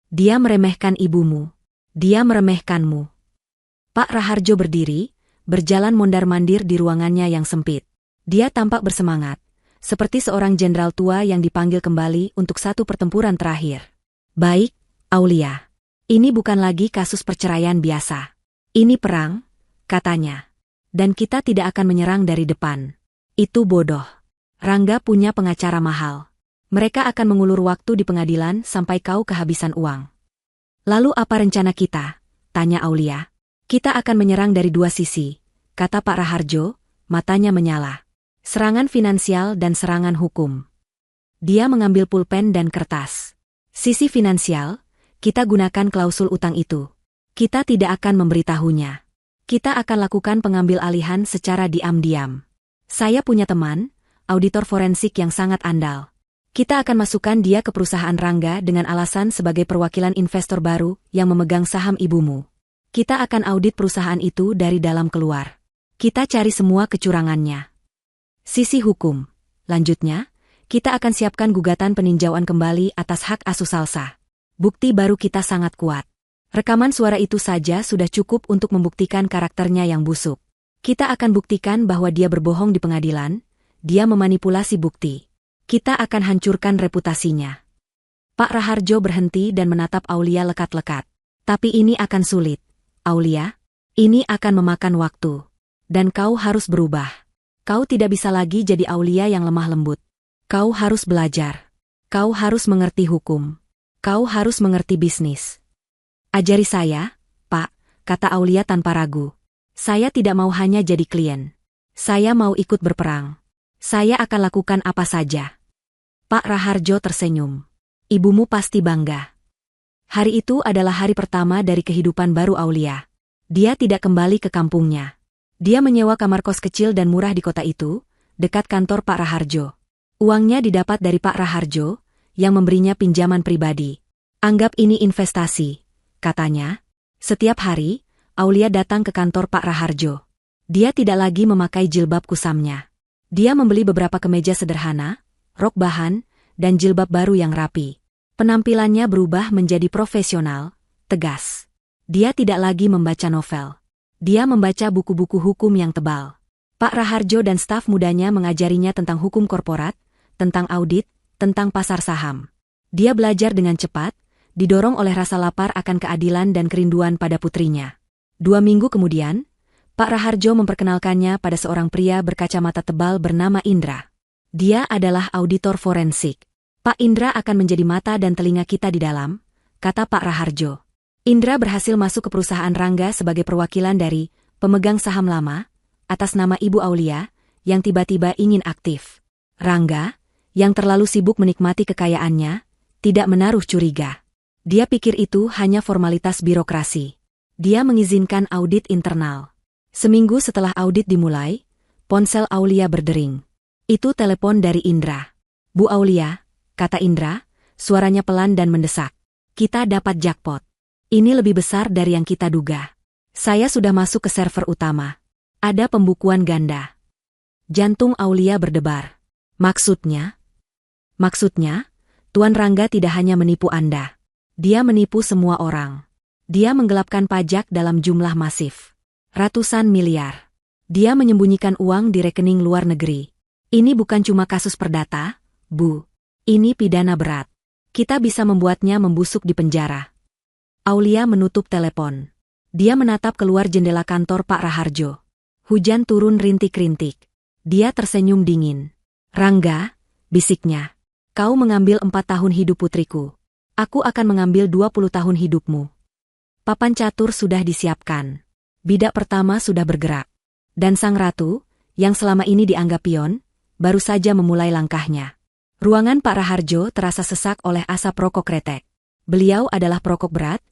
Dia meremehkan ibumu. Dia meremehkanmu. Pak Raharjo berdiri, berjalan mondar-mandir di ruangannya yang sempit. Dia tampak bersemangat, seperti seorang jenderal tua yang dipanggil kembali untuk satu pertempuran terakhir. Baik, Aulia. Ini bukan lagi kasus perceraian biasa. Ini perang, katanya. Dan kita tidak akan menyerang dari depan. Itu bodoh. Rangga punya pengacara mahal. Mereka akan mengulur waktu di pengadilan sampai kau kehabisan uang. Lalu apa rencana kita? Tanya Aulia. Kita akan menyerang dari dua sisi, kata Pak Raharjo, matanya menyala. Serangan finansial dan serangan hukum. Dia mengambil pulpen dan kertas. Sisi finansial, kita gunakan klausul utang itu. Kita tidak akan memberitahunya. Kita akan lakukan pengambil alihan secara diam-diam. Saya punya teman, auditor forensik yang sangat andal. Kita akan masukkan dia ke perusahaan Rangga dengan alasan sebagai perwakilan investor baru yang memegang saham ibumu. Kita akan audit perusahaan itu dari dalam keluar. Kita cari semua kecurangannya. Sisi hukum. Lanjutnya, kita akan siapkan gugatan peninjauan kembali atas hak asuh Salsa. Bukti baru kita sangat kuat. Rekaman suara itu saja sudah cukup untuk membuktikan karakternya yang busuk. Kita akan buktikan bahwa dia berbohong di pengadilan, dia memanipulasi bukti. Kita akan hancurkan reputasinya. Pak Raharjo berhenti dan menatap Aulia lekat-lekat. Tapi ini akan sulit, Aulia. Ini akan memakan waktu. Dan kau harus berubah. Kau tidak bisa lagi jadi Aulia yang lemah lembut. Kau harus belajar. Kau harus mengerti hukum. Kau harus mengerti bisnis. Ajari saya, Pak, kata Aulia tanpa ragu. Saya tidak mau hanya jadi klien. Saya mau ikut berperang. Saya akan lakukan apa saja. Pak Raharjo tersenyum. Ibumu pasti bangga. Hari itu adalah hari pertama dari kehidupan baru Aulia. Dia tidak kembali ke kampungnya. Dia menyewa kamar kos kecil dan murah di kota itu, dekat kantor Pak Raharjo. Uangnya didapat dari Pak Raharjo, yang memberinya pinjaman pribadi. Anggap ini investasi, katanya. Setiap hari, Aulia datang ke kantor Pak Raharjo. Dia tidak lagi memakai jilbab kusamnya. Dia membeli beberapa kemeja sederhana, rok bahan, dan jilbab baru yang rapi. Penampilannya berubah menjadi profesional, tegas. Dia tidak lagi membaca novel. Dia membaca buku-buku hukum yang tebal. Pak Raharjo dan staf mudanya mengajarinya tentang hukum korporat, tentang audit, tentang pasar saham. Dia belajar dengan cepat, didorong oleh rasa lapar akan keadilan dan kerinduan pada putrinya. 2 minggu kemudian, Pak Raharjo memperkenalkannya pada seorang pria berkacamata tebal bernama Indra. Dia adalah auditor forensik. Pak Indra akan menjadi mata dan telinga kita di dalam, kata Pak Raharjo. Indra berhasil masuk ke perusahaan Rangga sebagai perwakilan dari pemegang saham lama, atas nama Ibu Aulia, yang tiba-tiba ingin aktif. Rangga, yang terlalu sibuk menikmati kekayaannya, tidak menaruh curiga. Dia pikir itu hanya formalitas birokrasi. Dia mengizinkan audit internal. Seminggu setelah audit dimulai, ponsel Aulia berdering. Itu telepon dari Indra. Bu Aulia, kata Indra, suaranya pelan dan mendesak. Kita dapat jackpot. Ini lebih besar dari yang kita duga. Saya sudah masuk ke server utama. Ada pembukuan ganda. Jantung Aulia berdebar. Maksudnya? Maksudnya, Tuan Rangga tidak hanya menipu Anda. Dia menipu semua orang. Dia menggelapkan pajak dalam jumlah masif. Ratusan miliar. Dia menyembunyikan uang di rekening luar negeri. Ini bukan cuma kasus perdata, Bu. Ini pidana berat. Kita bisa membuatnya membusuk di penjara. Aulia menutup telepon. Dia menatap keluar jendela kantor Pak Raharjo. Hujan turun rintik-rintik. Dia tersenyum dingin. Rangga, bisiknya. Kau mengambil 4 tahun hidup putriku. Aku akan mengambil 20 tahun hidupmu. Papan catur sudah disiapkan. Bidak pertama sudah bergerak. Dan sang ratu, yang selama ini dianggap pion, baru saja memulai langkahnya. Ruangan Pak Raharjo terasa sesak oleh asap rokok kretek. Beliau adalah perokok berat,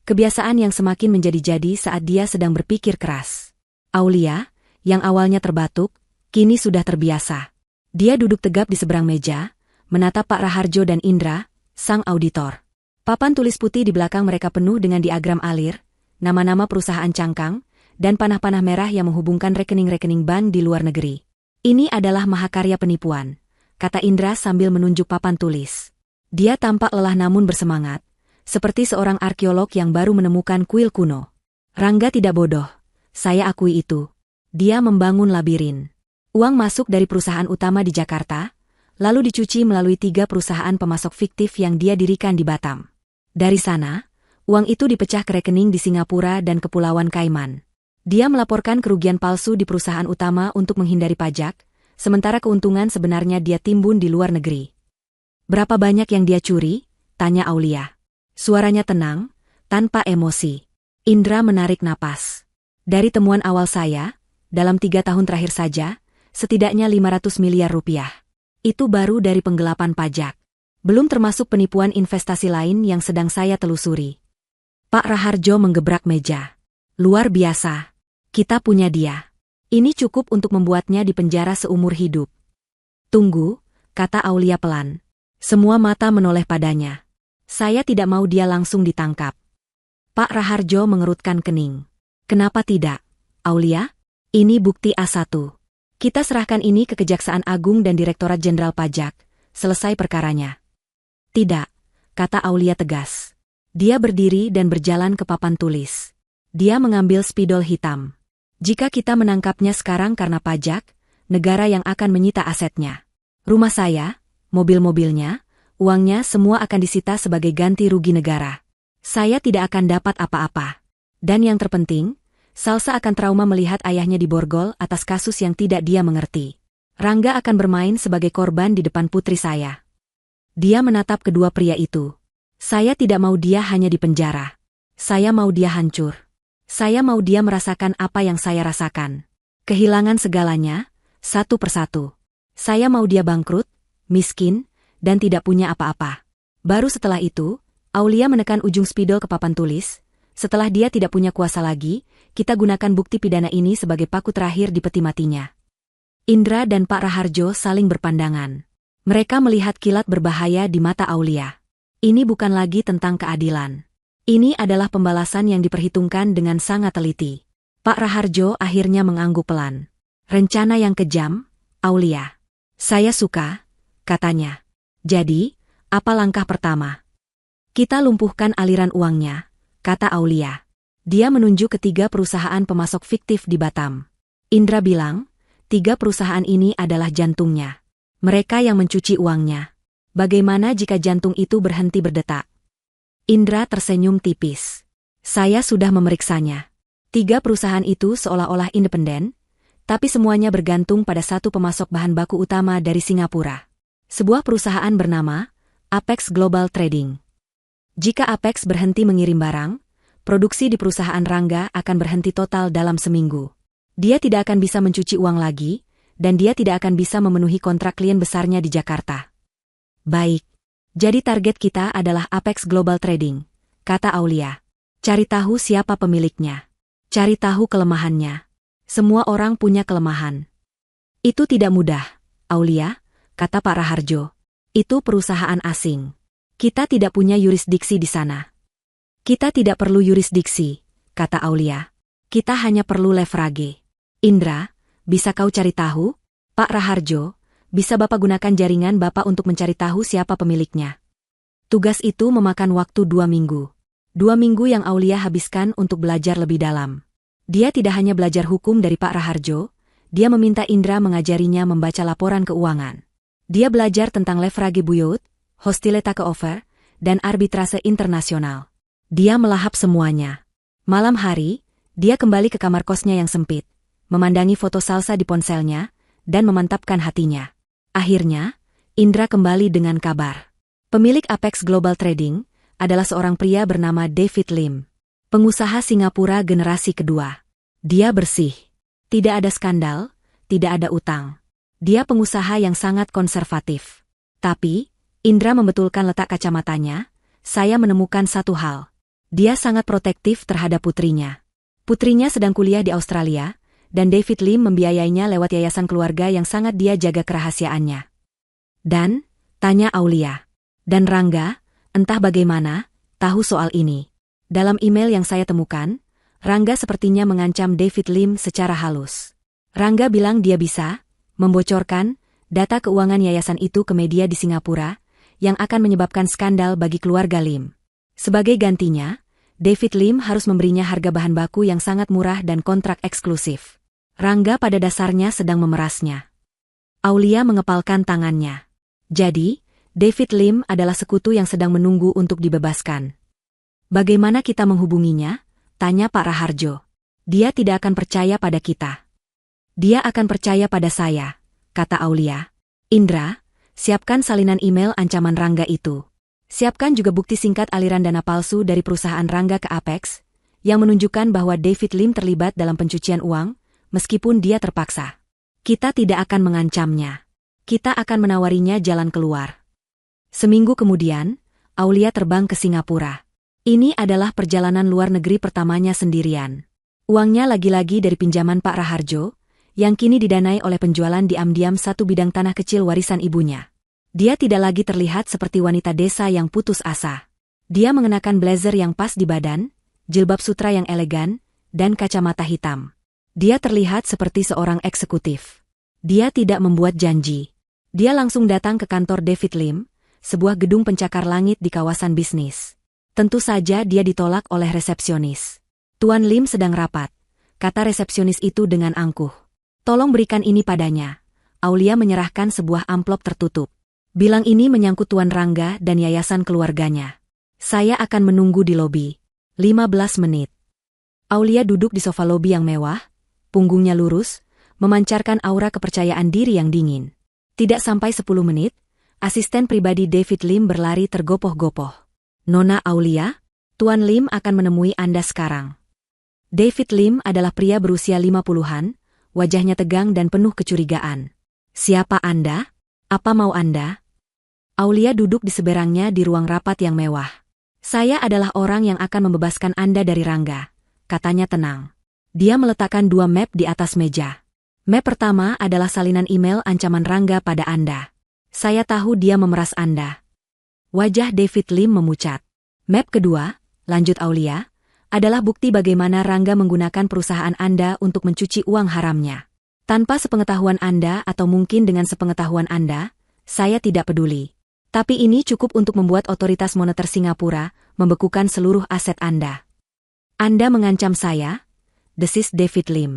kebiasaan yang semakin menjadi-jadi saat dia sedang berpikir keras. Aulia, yang awalnya terbatuk, kini sudah terbiasa. Dia duduk tegap di seberang meja, menatap Pak Raharjo dan Indra, sang auditor. Papan tulis putih di belakang mereka penuh dengan diagram alir, nama-nama perusahaan cangkang, dan panah-panah merah yang menghubungkan rekening-rekening bank di luar negeri. Ini adalah mahakarya penipuan, kata Indra sambil menunjuk papan tulis. Dia tampak lelah namun bersemangat, seperti seorang arkeolog yang baru menemukan kuil kuno. Rangga tidak bodoh, saya akui itu. Dia membangun labirin. Uang masuk dari perusahaan utama di Jakarta, lalu dicuci melalui 3 perusahaan pemasok fiktif yang dia dirikan di Batam. Dari sana, uang itu dipecah ke rekening di Singapura dan Kepulauan Kaiman. Dia melaporkan kerugian palsu di perusahaan utama untuk menghindari pajak, sementara keuntungan sebenarnya dia timbun di luar negeri. Berapa banyak yang dia curi? Tanya Aulia. Suaranya tenang, tanpa emosi. Indra menarik napas. Dari temuan awal saya, dalam 3 tahun terakhir saja, setidaknya 500 miliar rupiah. Itu baru dari penggelapan pajak. Belum termasuk penipuan investasi lain yang sedang saya telusuri. Pak Raharjo menggebrak meja. Luar biasa. Kita punya dia. Ini cukup untuk membuatnya dipenjara seumur hidup. Tunggu, kata Aulia pelan. Semua mata menoleh padanya. Saya tidak mau dia langsung ditangkap. Pak Raharjo mengerutkan kening. Kenapa tidak, Aulia? Ini bukti A1. Kita serahkan ini ke Kejaksaan Agung dan Direktorat Jenderal Pajak. Selesai perkaranya. Tidak, kata Aulia tegas. Dia berdiri dan berjalan ke papan tulis. Dia mengambil spidol hitam. Jika kita menangkapnya sekarang karena pajak, negara yang akan menyita asetnya. Rumah saya, mobil-mobilnya, uangnya semua akan disita sebagai ganti rugi negara. Saya tidak akan dapat apa-apa. Dan yang terpenting, Salsa akan trauma melihat ayahnya diborgol atas kasus yang tidak dia mengerti. Rangga akan bermain sebagai korban di depan putri saya. Dia menatap kedua pria itu. Saya tidak mau dia hanya di penjara. Saya mau dia hancur. Saya mau dia merasakan apa yang saya rasakan. Kehilangan segalanya, satu persatu. Saya mau dia bangkrut, miskin, dan tidak punya apa-apa. Baru setelah itu, Aulia menekan ujung spidol ke papan tulis. Setelah dia tidak punya kuasa lagi, kita gunakan bukti pidana ini sebagai paku terakhir di peti matinya. Indra dan Pak Raharjo saling berpandangan. Mereka melihat kilat berbahaya di mata Aulia. Ini bukan lagi tentang keadilan. Ini adalah pembalasan yang diperhitungkan dengan sangat teliti. Pak Raharjo akhirnya mengangguk pelan. Rencana yang kejam, Aulia. Saya suka, katanya. Jadi, apa langkah pertama? Kita lumpuhkan aliran uangnya, kata Aulia. Dia menunjuk ke 3 perusahaan pemasok fiktif di Batam. Indra bilang, 3 perusahaan ini adalah jantungnya. Mereka yang mencuci uangnya. Bagaimana jika jantung itu berhenti berdetak? Indra tersenyum tipis. Saya sudah memeriksanya. 3 perusahaan itu seolah-olah independen, tapi semuanya bergantung pada satu pemasok bahan baku utama dari Singapura. Sebuah perusahaan bernama Apex Global Trading. Jika Apex berhenti mengirim barang, produksi di perusahaan Rangga akan berhenti total dalam seminggu. Dia tidak akan bisa mencuci uang lagi, dan dia tidak akan bisa memenuhi kontrak klien besarnya di Jakarta. Baik. Jadi target kita adalah Apex Global Trading, kata Aulia. Cari tahu siapa pemiliknya. Cari tahu kelemahannya. Semua orang punya kelemahan. Itu tidak mudah, Aulia, kata Pak Raharjo. Itu perusahaan asing. Kita tidak punya yurisdiksi di sana. Kita tidak perlu yurisdiksi, kata Aulia. Kita hanya perlu leverage. Indra, bisa kau cari tahu? Pak Raharjo, bisa Bapak gunakan jaringan Bapak untuk mencari tahu siapa pemiliknya. Tugas itu memakan waktu 2 minggu. 2 minggu yang Aulia habiskan untuk belajar lebih dalam. Dia tidak hanya belajar hukum dari Pak Raharjo, dia meminta Indra mengajarinya membaca laporan keuangan. Dia belajar tentang leverage buyout, hostile takeover, dan arbitrase internasional. Dia melahap semuanya. Malam hari, dia kembali ke kamar kosnya yang sempit, memandangi foto Salsa di ponselnya, dan memantapkan hatinya. Akhirnya, Indra kembali dengan kabar. Pemilik Apex Global Trading adalah seorang pria bernama David Lim. Pengusaha Singapura generasi kedua. Dia bersih. Tidak ada skandal, tidak ada utang. Dia pengusaha yang sangat konservatif. Tapi, Indra membetulkan letak kacamatanya, saya menemukan satu hal. Dia sangat protektif terhadap putrinya. Putrinya sedang kuliah di Australia, dan David Lim membiayainya lewat yayasan keluarga yang sangat dia jaga kerahasiaannya. Dan, tanya Aulia. Dan Rangga, entah bagaimana, tahu soal ini. Dalam email yang saya temukan, Rangga sepertinya mengancam David Lim secara halus. Rangga bilang dia bisa membocorkan data keuangan yayasan itu ke media di Singapura, yang akan menyebabkan skandal bagi keluarga Lim. Sebagai gantinya, David Lim harus memberinya harga bahan baku yang sangat murah dan kontrak eksklusif. Rangga pada dasarnya sedang memerasnya. Aulia mengepalkan tangannya. Jadi, David Lim adalah sekutu yang sedang menunggu untuk dibebaskan. Bagaimana kita menghubunginya? Tanya Pak Raharjo. Dia tidak akan percaya pada kita. Dia akan percaya pada saya, kata Aulia. Indra, siapkan salinan email ancaman Rangga itu. Siapkan juga bukti singkat aliran dana palsu dari perusahaan Rangga ke Apex, yang menunjukkan bahwa David Lim terlibat dalam pencucian uang, meskipun dia terpaksa. Kita tidak akan mengancamnya. Kita akan menawarinya jalan keluar. Seminggu kemudian, Aulia terbang ke Singapura. Ini adalah perjalanan luar negeri pertamanya sendirian. Uangnya lagi-lagi dari pinjaman Pak Raharjo, yang kini didanai oleh penjualan diam-diam satu bidang tanah kecil warisan ibunya. Dia tidak lagi terlihat seperti wanita desa yang putus asa. Dia mengenakan blazer yang pas di badan, jilbab sutra yang elegan, dan kacamata hitam. Dia terlihat seperti seorang eksekutif. Dia tidak membuat janji. Dia langsung datang ke kantor David Lim, sebuah gedung pencakar langit di kawasan bisnis. Tentu saja dia ditolak oleh resepsionis. Tuan Lim sedang rapat, kata resepsionis itu dengan angkuh. Tolong berikan ini padanya. Aulia menyerahkan sebuah amplop tertutup. Bilang ini menyangkut Tuan Rangga dan yayasan keluarganya. Saya akan menunggu di lobi. 15 menit. Aulia duduk di sofa lobi yang mewah, punggungnya lurus, memancarkan aura kepercayaan diri yang dingin. Tidak sampai 10 menit, asisten pribadi David Lim berlari tergopoh-gopoh. Nona Aulia, Tuan Lim akan menemui Anda sekarang. David Lim adalah pria berusia 50-an, wajahnya tegang dan penuh kecurigaan. Siapa Anda? Apa mau Anda? Aulia duduk di seberangnya di ruang rapat yang mewah. Saya adalah orang yang akan membebaskan Anda dari Rangga, katanya tenang. Dia meletakkan 2 map di atas meja. Map pertama adalah salinan email ancaman Rangga pada Anda. Saya tahu dia memeras Anda. Wajah David Lim memucat. Map kedua, lanjut Aulia, adalah bukti bagaimana Rangga menggunakan perusahaan Anda untuk mencuci uang haramnya. Tanpa sepengetahuan Anda atau mungkin dengan sepengetahuan Anda, saya tidak peduli. Tapi ini cukup untuk membuat otoritas moneter Singapura membekukan seluruh aset Anda. Anda mengancam saya? Desis David Lim.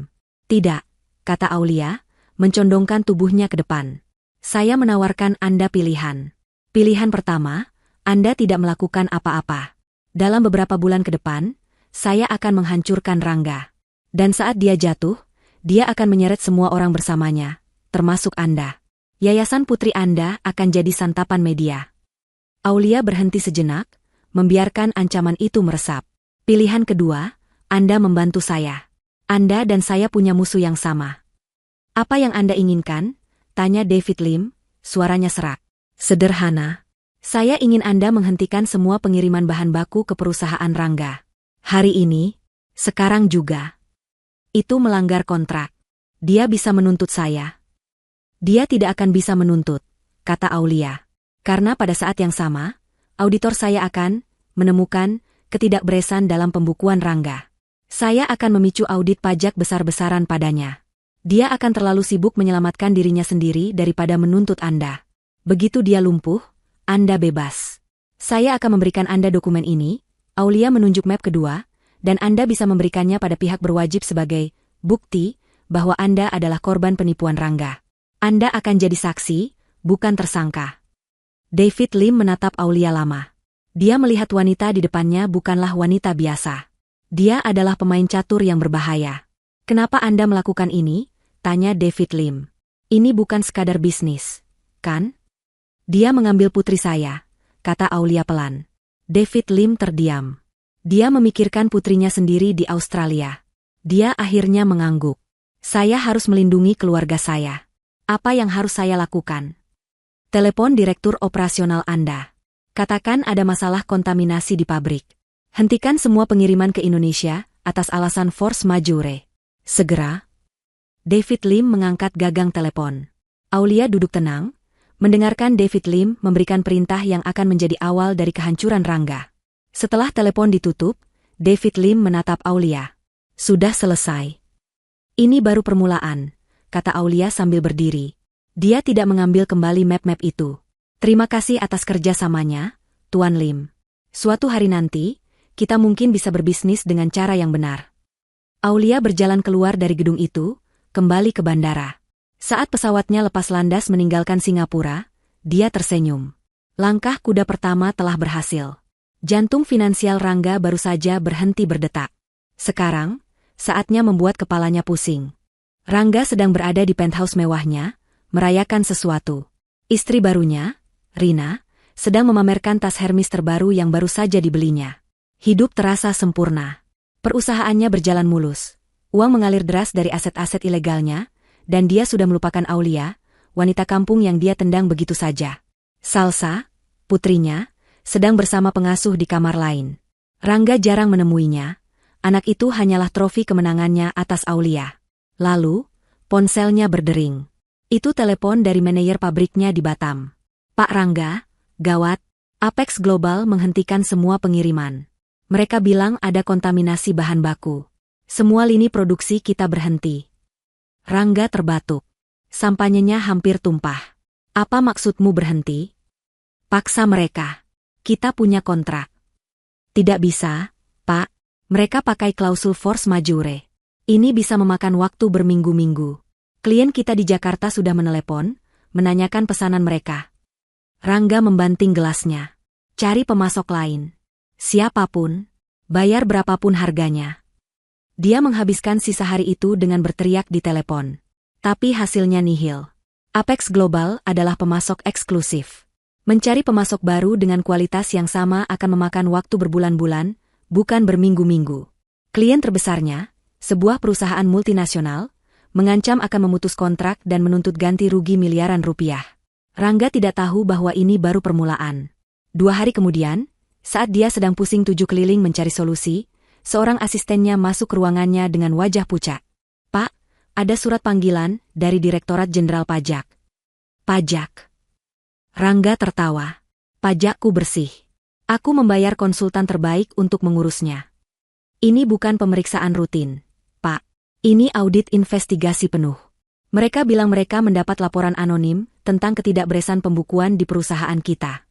Tidak, kata Aulia, mencondongkan tubuhnya ke depan. Saya menawarkan Anda pilihan. Pilihan pertama, Anda tidak melakukan apa-apa. Dalam beberapa bulan ke depan, saya akan menghancurkan Rangga. Dan saat dia jatuh, dia akan menyeret semua orang bersamanya, termasuk Anda. Yayasan putri Anda akan jadi santapan media. Aulia berhenti sejenak, membiarkan ancaman itu meresap. Pilihan kedua, Anda membantu saya. Anda dan saya punya musuh yang sama. Apa yang Anda inginkan? Tanya David Lim, suaranya serak. Sederhana. Saya ingin Anda menghentikan semua pengiriman bahan baku ke perusahaan Rangga. Hari ini, sekarang juga. Itu melanggar kontrak. Dia bisa menuntut saya. Dia tidak akan bisa menuntut, kata Aulia. Karena pada saat yang sama, auditor saya akan menemukan ketidakberesan dalam pembukuan Rangga. Saya akan memicu audit pajak besar-besaran padanya. Dia akan terlalu sibuk menyelamatkan dirinya sendiri daripada menuntut Anda. Begitu dia lumpuh, Anda bebas. Saya akan memberikan Anda dokumen ini, Aulia menunjuk map kedua, dan Anda bisa memberikannya pada pihak berwajib sebagai bukti bahwa Anda adalah korban penipuan Rangga. Anda akan jadi saksi, bukan tersangka. David Lim menatap Aulia lama. Dia melihat wanita di depannya bukanlah wanita biasa. Dia adalah pemain catur yang berbahaya. Kenapa Anda melakukan ini? Tanya David Lim. Ini bukan sekadar bisnis, kan? Dia mengambil putri saya, kata Aulia pelan. David Lim terdiam. Dia memikirkan putrinya sendiri di Australia. Dia akhirnya mengangguk. Saya harus melindungi keluarga saya. Apa yang harus saya lakukan? Telepon direktur operasional Anda. Katakan ada masalah kontaminasi di pabrik. Hentikan semua pengiriman ke Indonesia atas alasan force majeure. Segera. David Lim mengangkat gagang telepon. Aulia duduk tenang, mendengarkan David Lim memberikan perintah yang akan menjadi awal dari kehancuran Rangga. Setelah telepon ditutup, David Lim menatap Aulia. Sudah selesai. Ini baru permulaan, kata Aulia sambil berdiri. Dia tidak mengambil kembali map-map itu. Terima kasih atas kerjasamanya, Tuan Lim. Suatu hari nanti, kita mungkin bisa berbisnis dengan cara yang benar. Aulia berjalan keluar dari gedung itu, kembali ke bandara. Saat pesawatnya lepas landas meninggalkan Singapura, dia tersenyum. Langkah kuda pertama telah berhasil. Jantung finansial Rangga baru saja berhenti berdetak. Sekarang, saatnya membuat kepalanya pusing. Rangga sedang berada di penthouse mewahnya, merayakan sesuatu. Istri barunya, Rina, sedang memamerkan tas Hermes terbaru yang baru saja dibelinya. Hidup terasa sempurna. Perusahaannya berjalan mulus. Uang mengalir deras dari aset-aset ilegalnya, dan dia sudah melupakan Aulia, wanita kampung yang dia tendang begitu saja. Salsa, putrinya, sedang bersama pengasuh di kamar lain. Rangga jarang menemuinya, anak itu hanyalah trofi kemenangannya atas Aulia. Lalu, ponselnya berdering. Itu telepon dari manajer pabriknya di Batam. Pak Rangga, gawat, Apex Global menghentikan semua pengiriman. Mereka bilang ada kontaminasi bahan baku. Semua lini produksi kita berhenti. Rangga terbatuk. Sampanyanya hampir tumpah. Apa maksudmu berhenti? Paksa mereka. Kita punya kontrak. Tidak bisa, Pak. Mereka pakai klausul force majeure. Ini bisa memakan waktu berminggu-minggu. Klien kita di Jakarta sudah menelepon, menanyakan pesanan mereka. Rangga membanting gelasnya. Cari pemasok lain. Siapapun, bayar berapapun harganya. Dia menghabiskan sisa hari itu dengan berteriak di telepon. Tapi hasilnya nihil. Apex Global adalah pemasok eksklusif. Mencari pemasok baru dengan kualitas yang sama akan memakan waktu berbulan-bulan, bukan berminggu-minggu. Klien terbesarnya, sebuah perusahaan multinasional, mengancam akan memutus kontrak dan menuntut ganti rugi miliaran rupiah. Rangga tidak tahu bahwa ini baru permulaan. 2 hari kemudian, saat dia sedang pusing 7 keliling mencari solusi, seorang asistennya masuk ke ruangannya dengan wajah pucat. Pak, ada surat panggilan dari Direktorat Jenderal Pajak. Pajak. Rangga tertawa. Pajakku bersih. Aku membayar konsultan terbaik untuk mengurusnya. Ini bukan pemeriksaan rutin, Pak. Ini audit investigasi penuh. Mereka bilang mereka mendapat laporan anonim tentang ketidakberesan pembukuan di perusahaan kita.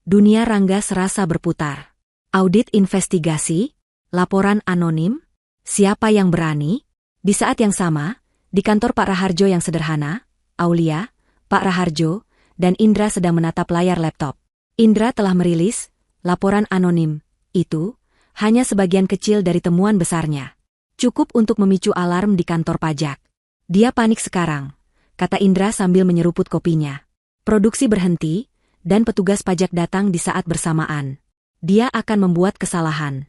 Dunia Rangga serasa berputar. Audit investigasi? Laporan anonim? Siapa yang berani? Di saat yang sama, di kantor Pak Raharjo yang sederhana, Aulia, Pak Raharjo, dan Indra sedang menatap layar laptop. Indra telah merilis laporan anonim itu, hanya sebagian kecil dari temuan besarnya. Cukup untuk memicu alarm di kantor pajak. Dia panik sekarang, kata Indra sambil menyeruput kopinya. Produksi berhenti, dan petugas pajak datang di saat bersamaan. Dia akan membuat kesalahan.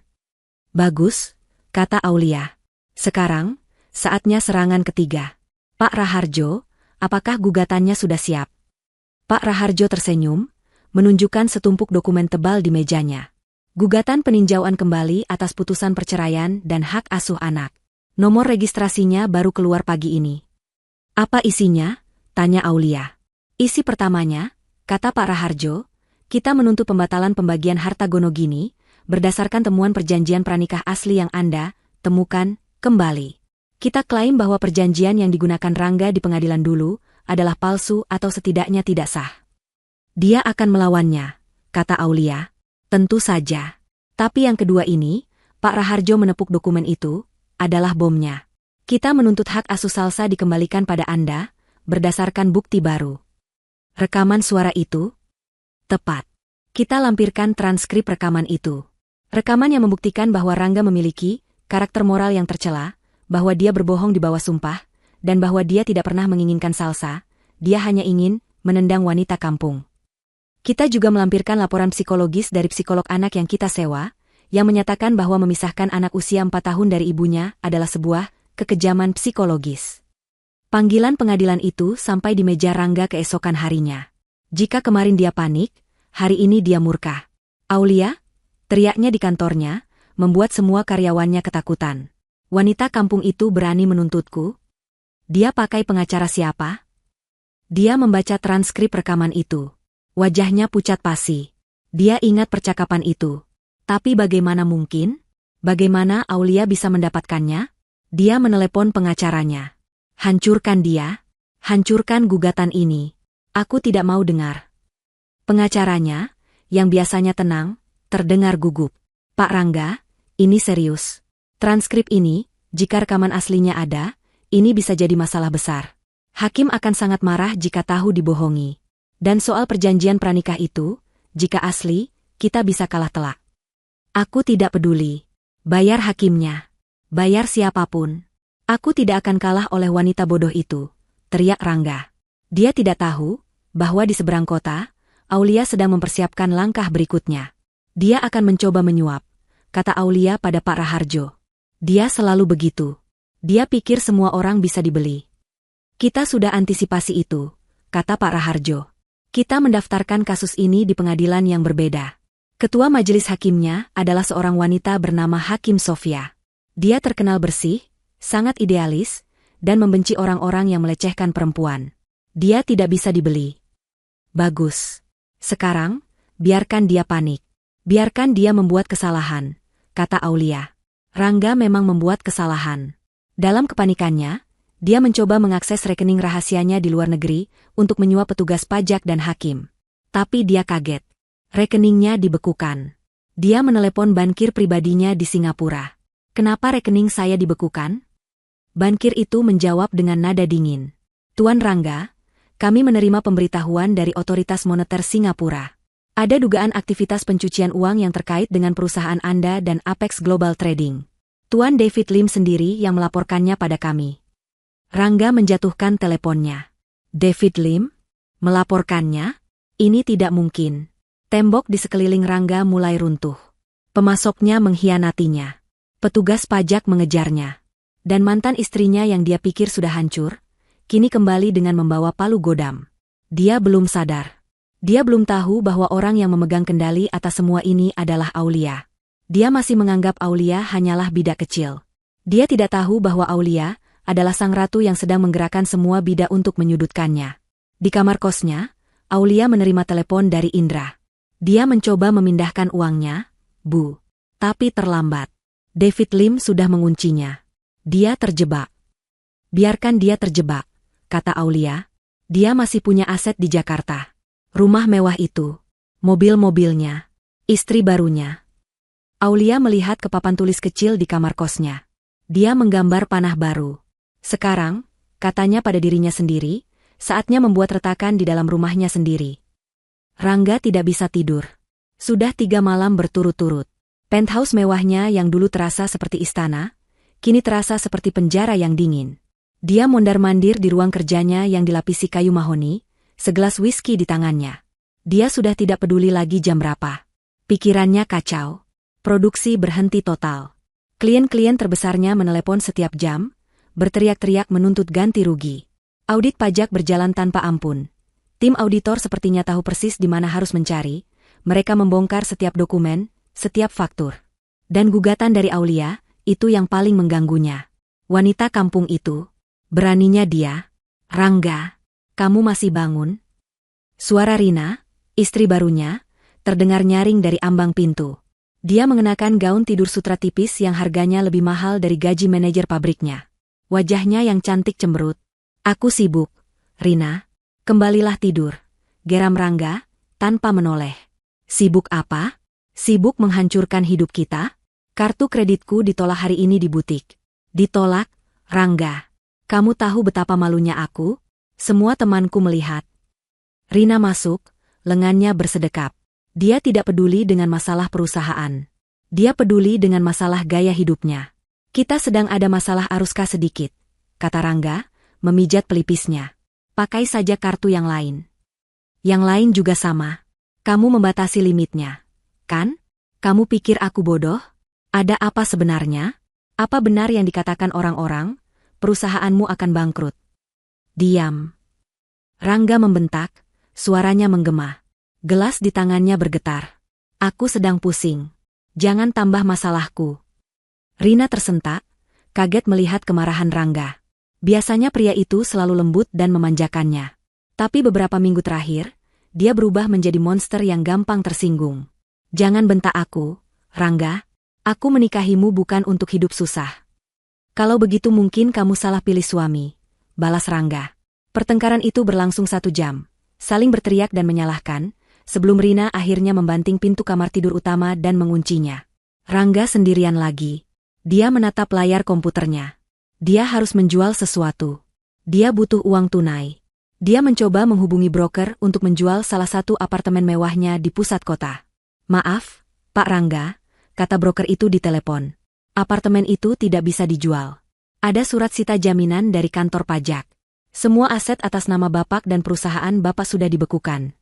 Bagus, kata Aulia. Sekarang, saatnya serangan ketiga. Pak Raharjo, apakah gugatannya sudah siap? Pak Raharjo tersenyum, menunjukkan setumpuk dokumen tebal di mejanya. Gugatan peninjauan kembali atas putusan perceraian dan hak asuh anak. Nomor registrasinya baru keluar pagi ini. Apa isinya? Tanya Aulia. Isi pertamanya, kata Pak Raharjo, kita menuntut pembatalan pembagian harta Gonogini, berdasarkan temuan perjanjian pranikah asli yang Anda temukan kembali. Kita klaim bahwa perjanjian yang digunakan Rangga di pengadilan dulu adalah palsu atau setidaknya tidak sah. Dia akan melawannya, kata Aulia. Tentu saja. Tapi yang kedua ini, Pak Raharjo menepuk dokumen itu, adalah bomnya. Kita menuntut hak asuh Salsa dikembalikan pada Anda, berdasarkan bukti baru. Rekaman suara itu? Tepat. Kita lampirkan transkrip rekaman itu. Rekaman yang membuktikan bahwa Rangga memiliki karakter moral yang tercela, bahwa dia berbohong di bawah sumpah, dan bahwa dia tidak pernah menginginkan Salsa, dia hanya ingin menendang wanita kampung. Kita juga melampirkan laporan psikologis dari psikolog anak yang kita sewa, yang menyatakan bahwa memisahkan anak usia 4 tahun dari ibunya adalah sebuah kekejaman psikologis. Panggilan pengadilan itu sampai di meja Rangga keesokan harinya. Jika kemarin dia panik, hari ini dia murka. "Aulia!" teriaknya di kantornya, membuat semua karyawannya ketakutan. "Wanita kampung itu berani menuntutku? Dia pakai pengacara siapa?" Dia membaca transkrip rekaman itu. Wajahnya pucat pasi. Dia ingat percakapan itu. Tapi bagaimana mungkin? Bagaimana Aulia bisa mendapatkannya? Dia menelepon pengacaranya. "Hancurkan dia. Hancurkan gugatan ini. Aku tidak mau dengar." Pengacaranya, yang biasanya tenang, terdengar gugup. "Pak Rangga, ini serius. Transkrip ini, jika rekaman aslinya ada, ini bisa jadi masalah besar. Hakim akan sangat marah jika tahu dibohongi. Dan soal perjanjian pranikah itu, jika asli, kita bisa kalah telak. Aku tidak peduli. Bayar hakimnya. Bayar siapapun. Aku tidak akan kalah oleh wanita bodoh itu," teriak Rangga. Dia tidak tahu bahwa di seberang kota, Aulia sedang mempersiapkan langkah berikutnya. "Dia akan mencoba menyuap," kata Aulia pada Pak Raharjo. "Dia selalu begitu. Dia pikir semua orang bisa dibeli." "Kita sudah antisipasi itu," kata Pak Raharjo. "Kita mendaftarkan kasus ini di pengadilan yang berbeda." Ketua majelis hakimnya adalah seorang wanita bernama Hakim Sofia. Dia terkenal bersih, sangat idealis, dan membenci orang-orang yang melecehkan perempuan. Dia tidak bisa dibeli. "Bagus. Sekarang, biarkan dia panik. Biarkan dia membuat kesalahan," kata Aulia. Rangga memang membuat kesalahan. Dalam kepanikannya, dia mencoba mengakses rekening rahasianya di luar negeri untuk menyuap petugas pajak dan hakim. Tapi dia kaget. Rekeningnya dibekukan. Dia menelepon bankir pribadinya di Singapura. "Kenapa rekening saya dibekukan?" Bankir itu menjawab dengan nada dingin. "Tuan Rangga, kami menerima pemberitahuan dari Otoritas Moneter Singapura. Ada dugaan aktivitas pencucian uang yang terkait dengan perusahaan Anda dan Apex Global Trading. Tuan David Lim sendiri yang melaporkannya pada kami." Rangga menjatuhkan teleponnya. "David Lim? Melaporkannya? Ini tidak mungkin." Tembok di sekeliling Rangga mulai runtuh. Pemasoknya mengkhianatinya. Petugas pajak mengejarnya. Dan mantan istrinya yang dia pikir sudah hancur, kini kembali dengan membawa palu godam. Dia belum sadar. Dia belum tahu bahwa orang yang memegang kendali atas semua ini adalah Aulia. Dia masih menganggap Aulia hanyalah bidak kecil. Dia tidak tahu bahwa Aulia adalah sang ratu yang sedang menggerakkan semua bidak untuk menyudutkannya. Di kamar kosnya, Aulia menerima telepon dari Indra. Dia mencoba memindahkan uangnya, Bu. Tapi terlambat. David Lim sudah menguncinya. Dia terjebak. "Biarkan dia terjebak," kata Aulia. "Dia masih punya aset di Jakarta. Rumah mewah itu. Mobil-mobilnya. Istri barunya." Aulia melihat ke papan tulis kecil di kamar kosnya. Dia menggambar panah baru. Sekarang, katanya pada dirinya sendiri, saatnya membuat retakan di dalam rumahnya sendiri. Rangga tidak bisa tidur. Sudah 3 malam berturut-turut. Penthouse mewahnya yang dulu terasa seperti istana, kini terasa seperti penjara yang dingin. Dia mondar-mandir di ruang kerjanya yang dilapisi kayu mahoni, segelas whisky di tangannya. Dia sudah tidak peduli lagi jam berapa. Pikirannya kacau. Produksi berhenti total. Klien-klien terbesarnya menelepon setiap jam, berteriak-teriak menuntut ganti rugi. Audit pajak berjalan tanpa ampun. Tim auditor sepertinya tahu persis di mana harus mencari. Mereka membongkar setiap dokumen, setiap faktur. Dan gugatan dari Aulia, itu yang paling mengganggunya. Wanita kampung itu, beraninya dia. "Rangga, kamu masih bangun?" Suara Rina, istri barunya, terdengar nyaring dari ambang pintu. Dia mengenakan gaun tidur sutra tipis yang harganya lebih mahal dari gaji manajer pabriknya. Wajahnya yang cantik cemberut. "Aku sibuk, Rina. Kembalilah tidur," geram Rangga, tanpa menoleh. "Sibuk apa? Sibuk menghancurkan hidup kita? Kartu kreditku ditolak hari ini di butik." "Ditolak, Rangga? Kamu tahu betapa malunya aku? Semua temanku melihat." Rina masuk, lengannya bersedekap. Dia tidak peduli dengan masalah perusahaan. Dia peduli dengan masalah gaya hidupnya. "Kita sedang ada masalah arus kas sedikit," kata Rangga, memijat pelipisnya. Pakai saja kartu yang lain. Yang lain juga sama. Kamu membatasi limitnya, kan? Kamu pikir aku bodoh? Ada apa sebenarnya? Apa benar yang dikatakan orang-orang? Perusahaanmu akan bangkrut. Diam. Rangga membentak, suaranya menggema. Gelas di tangannya bergetar. Aku sedang pusing. Jangan tambah masalahku. Rina tersentak, kaget melihat kemarahan Rangga. Biasanya pria itu selalu lembut dan memanjakannya. Tapi beberapa minggu terakhir, dia berubah menjadi monster yang gampang tersinggung. Jangan bentak aku, Rangga. Aku menikahimu bukan untuk hidup susah. Kalau begitu mungkin kamu salah pilih suami, balas Rangga. Pertengkaran itu berlangsung 1 jam, saling berteriak dan menyalahkan, sebelum Rina akhirnya membanting pintu kamar tidur utama dan menguncinya. Rangga sendirian lagi. Dia menatap layar komputernya. Dia harus menjual sesuatu. Dia butuh uang tunai. Dia mencoba menghubungi broker untuk menjual salah satu apartemen mewahnya di pusat kota. Maaf, Pak Rangga, kata broker itu di telepon. Apartemen itu tidak bisa dijual. Ada surat sita jaminan dari kantor pajak. Semua aset atas nama Bapak dan perusahaan Bapak sudah dibekukan.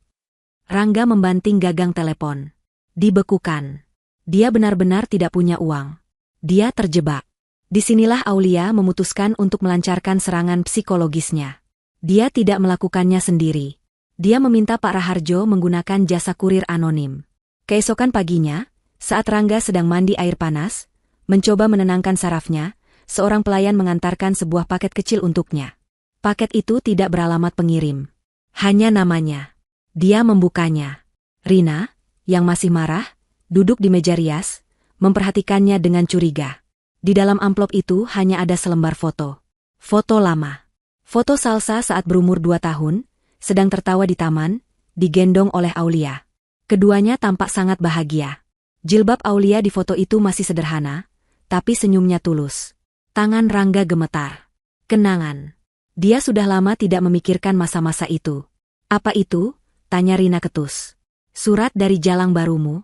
Rangga membanting gagang telepon. Dibekukan. Dia benar-benar tidak punya uang. Dia terjebak. Disinilah Aulia memutuskan untuk melancarkan serangan psikologisnya. Dia tidak melakukannya sendiri. Dia meminta Pak Raharjo menggunakan jasa kurir anonim. Keesokan paginya, saat Rangga sedang mandi air panas, mencoba menenangkan sarafnya, seorang pelayan mengantarkan sebuah paket kecil untuknya. Paket itu tidak beralamat pengirim. Hanya namanya. Dia membukanya. Rina, yang masih marah, duduk di meja rias, memperhatikannya dengan curiga. Di dalam amplop itu hanya ada selembar foto. Foto lama. Foto Salsa saat berumur 2 tahun, sedang tertawa di taman, digendong oleh Aulia. Keduanya tampak sangat bahagia. Jilbab Aulia di foto itu masih sederhana, tapi senyumnya tulus. Tangan Rangga gemetar. Kenangan. Dia sudah lama tidak memikirkan masa-masa itu. Apa itu? Tanya Rina ketus. Surat dari Jalang Barumu?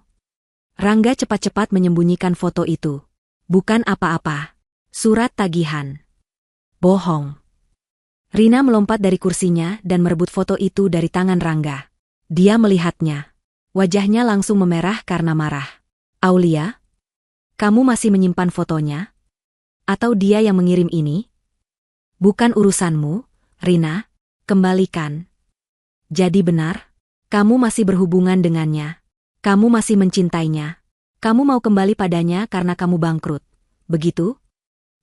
Rangga cepat-cepat menyembunyikan foto itu. Bukan apa-apa. Surat tagihan. Bohong. Rina melompat dari kursinya dan merebut foto itu dari tangan Rangga. Dia melihatnya. Wajahnya langsung memerah karena marah. Aulia? Kamu masih menyimpan fotonya? Atau dia yang mengirim ini? Bukan urusanmu, Rina. Kembalikan. Jadi benar? Kamu masih berhubungan dengannya. Kamu masih mencintainya. Kamu mau kembali padanya karena kamu bangkrut. Begitu?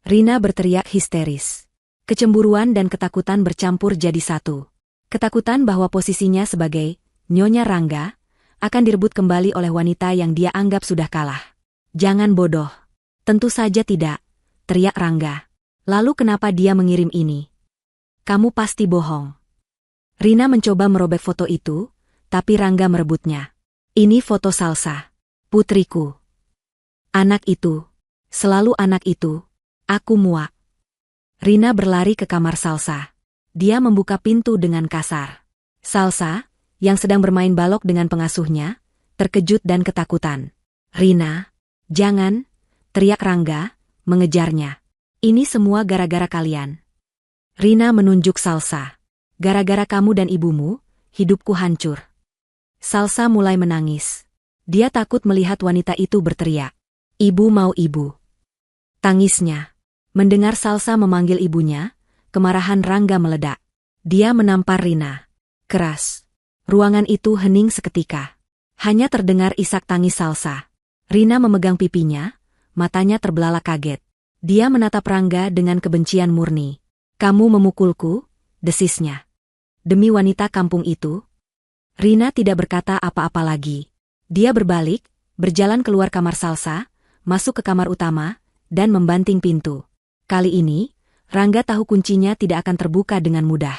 Rina berteriak histeris. Kecemburuan dan ketakutan bercampur jadi satu. Ketakutan bahwa posisinya sebagai Nyonya Rangga akan direbut kembali oleh wanita yang dia anggap sudah kalah. Jangan bodoh. Tentu saja tidak, teriak Rangga. Lalu kenapa dia mengirim ini? Kamu pasti bohong. Rina mencoba merobek foto itu, tapi Rangga merebutnya. Ini foto Salsa. Putriku. Anak itu. Selalu anak itu. Aku muak. Rina berlari ke kamar Salsa. Dia membuka pintu dengan kasar. Salsa, yang sedang bermain balok dengan pengasuhnya, terkejut dan ketakutan. Rina, jangan, teriak Rangga, mengejarnya. Ini semua gara-gara kalian. Rina menunjuk Salsa. Gara-gara kamu dan ibumu, hidupku hancur. Salsa mulai menangis. Dia takut melihat wanita itu berteriak. Ibu mau ibu. Tangisnya. Mendengar Salsa memanggil ibunya, kemarahan Rangga meledak. Dia menampar Rina. Keras. Ruangan itu hening seketika. Hanya terdengar isak tangis Salsa. Rina memegang pipinya, matanya terbelalak kaget. Dia menatap Rangga dengan kebencian murni. Kamu memukulku, desisnya. Demi wanita kampung itu? Rina tidak berkata apa-apa lagi. Dia berbalik, berjalan keluar kamar Salsa, masuk ke kamar utama, dan membanting pintu. Kali ini, Rangga tahu kuncinya tidak akan terbuka dengan mudah.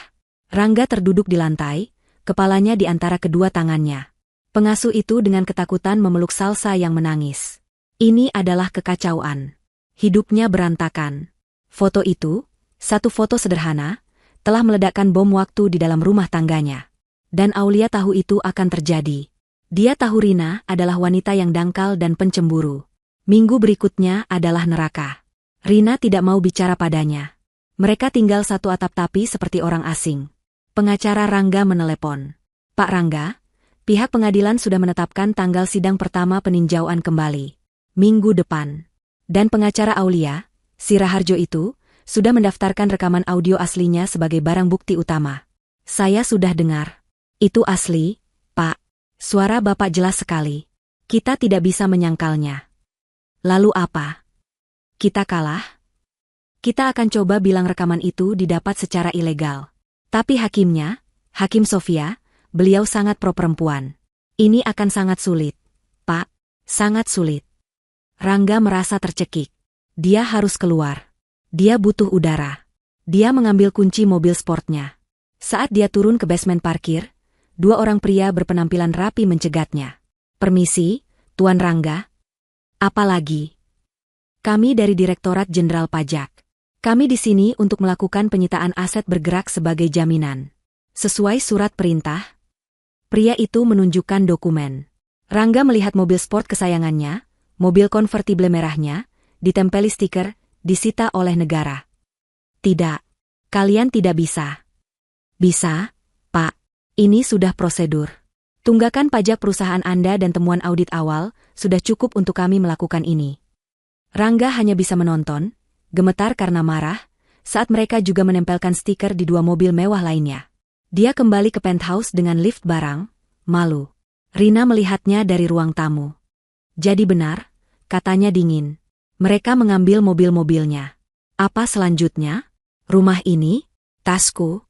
Rangga terduduk di lantai, kepalanya di antara kedua tangannya. Pengasuh itu dengan ketakutan memeluk Salsa yang menangis. Ini adalah kekacauan. Hidupnya berantakan. Foto itu, satu foto sederhana, telah meledakkan bom waktu di dalam rumah tangganya. Dan Aulia tahu itu akan terjadi. Dia tahu Rina adalah wanita yang dangkal dan pencemburu. Minggu berikutnya adalah neraka. Rina tidak mau bicara padanya. Mereka tinggal satu atap tapi seperti orang asing. Pengacara Rangga menelepon. Pak Rangga, pihak pengadilan sudah menetapkan tanggal sidang pertama peninjauan kembali. Minggu depan. Dan pengacara Aulia, si Raharjo itu, sudah mendaftarkan rekaman audio aslinya sebagai barang bukti utama. Saya sudah dengar. Itu asli, Pak. Suara Bapak jelas sekali. Kita tidak bisa menyangkalnya. Lalu apa? Kita kalah? Kita akan coba bilang rekaman itu didapat secara ilegal. Tapi hakimnya, Hakim Sofia, beliau sangat pro perempuan. Ini akan sangat sulit, Pak. Sangat sulit. Rangga merasa tercekik. Dia harus keluar. Dia butuh udara. Dia mengambil kunci mobil sportnya. Saat dia turun ke basement parkir, dua orang pria berpenampilan rapi mencegatnya. Permisi, Tuan Rangga. Apalagi? Kami dari Direktorat Jenderal Pajak. Kami di sini untuk melakukan penyitaan aset bergerak sebagai jaminan. Sesuai surat perintah. Pria itu menunjukkan dokumen. Rangga melihat mobil sport kesayangannya, mobil konvertible merahnya, ditempeli stiker, disita oleh negara. Tidak. Kalian tidak bisa. Bisa, Pak. Ini sudah prosedur. Tunggakan pajak perusahaan Anda dan temuan audit awal sudah cukup untuk kami melakukan ini. Rangga hanya bisa menonton, gemetar karena marah, saat mereka juga menempelkan stiker di dua mobil mewah lainnya. Dia kembali ke penthouse dengan lift barang, malu. Rina melihatnya dari ruang tamu. Jadi benar, katanya dingin. Mereka mengambil mobil-mobilnya. Apa selanjutnya? Rumah ini? Tasku?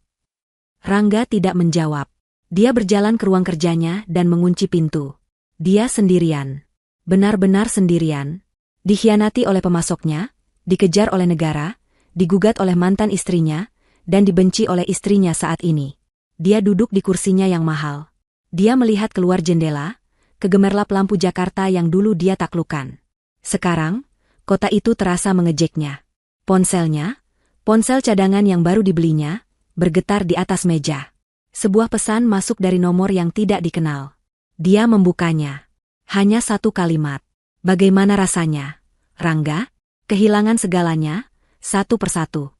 Rangga tidak menjawab. Dia berjalan ke ruang kerjanya dan mengunci pintu. Dia sendirian. Benar-benar sendirian. Dikhianati oleh pemasoknya, dikejar oleh negara, digugat oleh mantan istrinya, dan dibenci oleh istrinya saat ini. Dia duduk di kursinya yang mahal. Dia melihat keluar jendela, ke gemerlap lampu Jakarta yang dulu dia taklukkan. Sekarang, kota itu terasa mengejeknya. Ponselnya, ponsel cadangan yang baru dibelinya, bergetar di atas meja. Sebuah pesan masuk dari nomor yang tidak dikenal. Dia membukanya. Hanya satu kalimat. Bagaimana rasanya, Rangga? Kehilangan segalanya, satu persatu.